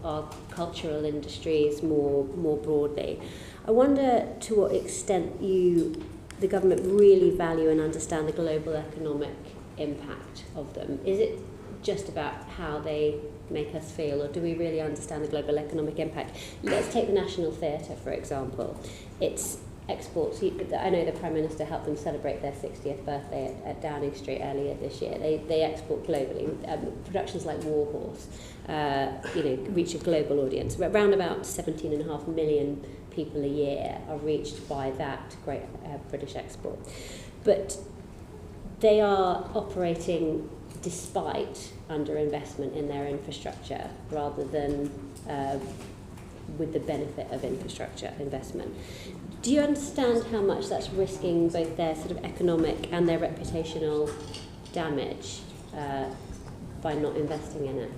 our cultural industries more broadly, I wonder to what extent the government really value and understand the global economic impact of them. Is it just about how they make us feel, or do we really understand the global economic impact? Let's take the National Theatre, for example. It's exports. I know the Prime Minister helped them celebrate their 60th birthday at Downing Street earlier this year. They export globally. Productions like Warhorse, reach a global audience. Around about 17.5 million people a year are reached by that great British export. But they are operating despite underinvestment in their infrastructure rather than with the benefit of infrastructure investment. Do you understand how much that's risking both their sort of economic and their reputational damage by not investing in it?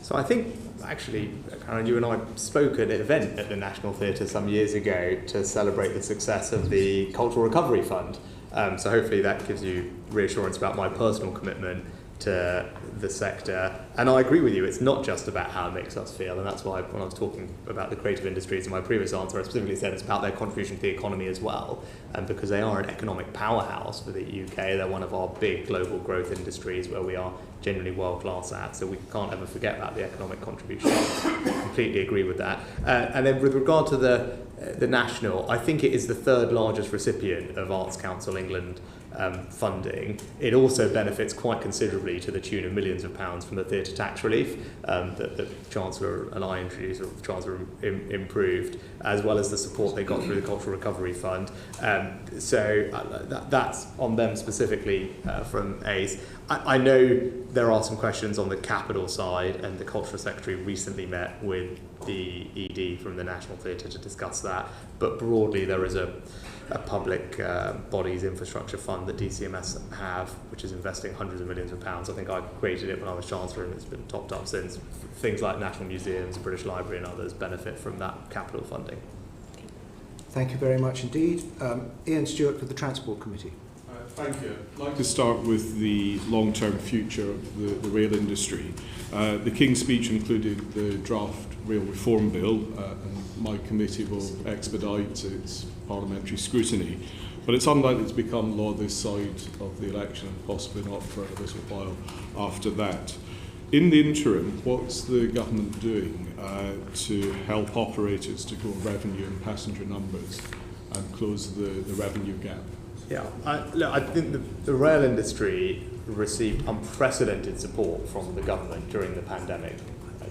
So I think, actually, Karen, you and I spoke at an event at the National Theatre some years ago to celebrate the success of the Cultural Recovery Fund. So hopefully that gives you reassurance about my personal commitment to the sector. And I agree with you, it's not just about how it makes us feel, and that's why when I was talking about the creative industries in my previous answer, I specifically said it's about their contribution to the economy as well, and because they are an economic powerhouse for the UK, they're one of our big global growth industries where we are genuinely world-class at, so we can't ever forget about the economic contribution. I completely agree with that. And then with regard to the national, I think it is the third largest recipient of Arts Council England funding. It also benefits quite considerably to the tune of millions of pounds from the theatre tax relief that the Chancellor and I introduced, or the Chancellor improved, as well as the support they got through the Cultural Recovery Fund. That's on them specifically from ACE. I know there are some questions on the capital side, and the Cultural Secretary recently met with the ED from the National Theatre to discuss that, but broadly there is a public bodies infrastructure fund that DCMS have, which is investing hundreds of millions of pounds. I think I created it when I was Chancellor, and it's been topped up since. Things like National Museums, British Library and others benefit from that capital funding. Thank you very much indeed. Ian Stewart for the Transport Committee. Thank you. I'd like to start with the long-term future of the rail industry. The King's speech included the draft rail reform bill, and my committee will expedite its parliamentary scrutiny. But it's unlikely to become law this side of the election, and possibly not for a little while after that. In the interim, what's the government doing to help operators to grow revenue and passenger numbers and close the revenue gap? Yeah, I think the rail industry received unprecedented support from the government during the pandemic,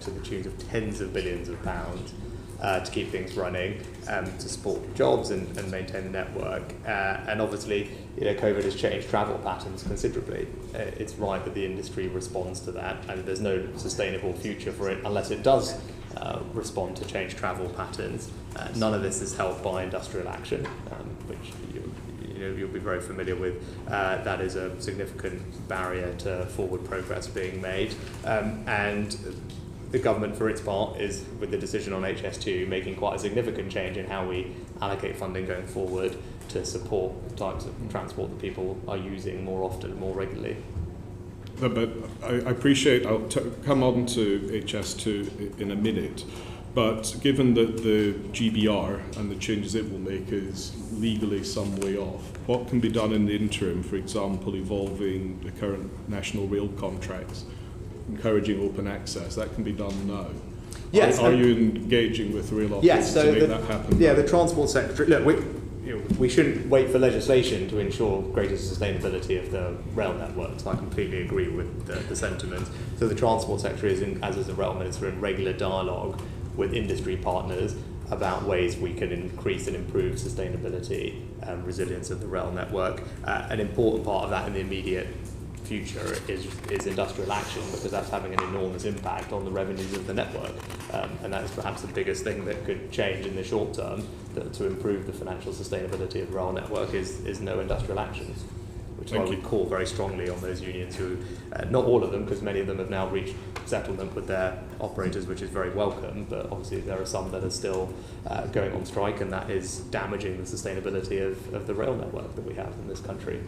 to the tune of tens of billions of pounds to keep things running, to support jobs and maintain the network. And obviously, COVID has changed travel patterns considerably. It's right that the industry responds to that, and there's no sustainable future for it unless it does respond to changed travel patterns. None of this is helped by industrial action, which you'll be very familiar with. That is a significant barrier to forward progress being made. And the government, for its part, is, with the decision on HS2, making quite a significant change in how we allocate funding going forward to support the types of transport that people are using more often, more regularly. But I appreciate, I'll come on to HS2 in a minute, but given that the GBR and the changes it will make is legally some way off, what can be done in the interim, for example, evolving the current national rail contracts, encouraging open access? That can be done now. Yes. Are you engaging with rail operators to make that happen? Yeah, the Transport Secretary, look, we shouldn't wait for legislation to ensure greater sustainability of the rail networks. I completely agree with the sentiment. So the Transport Secretary is, as is the Rail Minister, in regular dialogue with industry partners about ways we can increase and improve sustainability and resilience of the rail network. An important part of that in the immediate future is industrial action, because that's having an enormous impact on the revenues of the network, and that is perhaps the biggest thing that could change in the short term to improve the financial sustainability of the rail network is no industrial action, which I would call very strongly on those unions who, not all of them, because many of them have now reached settlement with their operators, which is very welcome, but obviously there are some that are still going on strike, and that is damaging the sustainability of the rail network that we have in this country.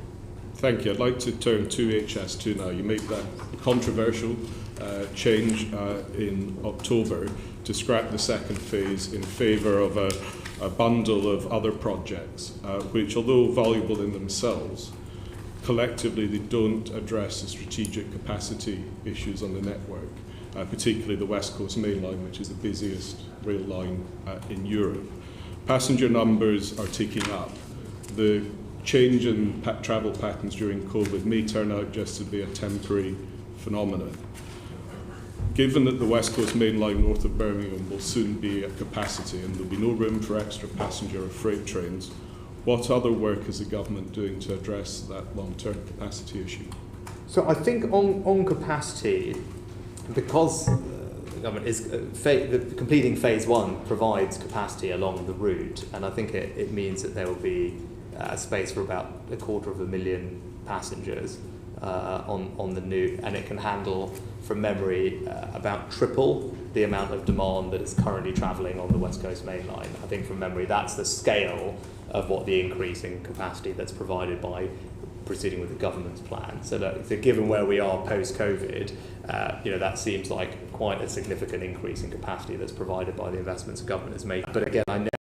Thank you. I'd like to turn to HS2 now. You made that controversial change in October to scrap the second phase in favour of a bundle of other projects, which, although valuable in themselves, collectively they don't address the strategic capacity issues on the network, particularly the West Coast Main Line, which is the busiest rail line in Europe. Passenger numbers are ticking up. The change in travel patterns during COVID may turn out just to be a temporary phenomenon. Given that the West Coast main line north of Birmingham will soon be at capacity and there'll be no room for extra passenger or freight trains, what other work is the government doing to address that long-term capacity issue? So I think on capacity, because the government is completing phase 1 provides capacity along the route, and I think it means that there will be space for about 250,000 passengers on the new, and it can handle, from memory, about triple the amount of demand that is currently travelling on the West Coast main line. I think from memory that's the scale of what the increase in capacity that's provided by proceeding with the government's plan. So given where we are post-COVID, that seems like quite a significant increase in capacity that's provided by the investments the government has made. But again, I know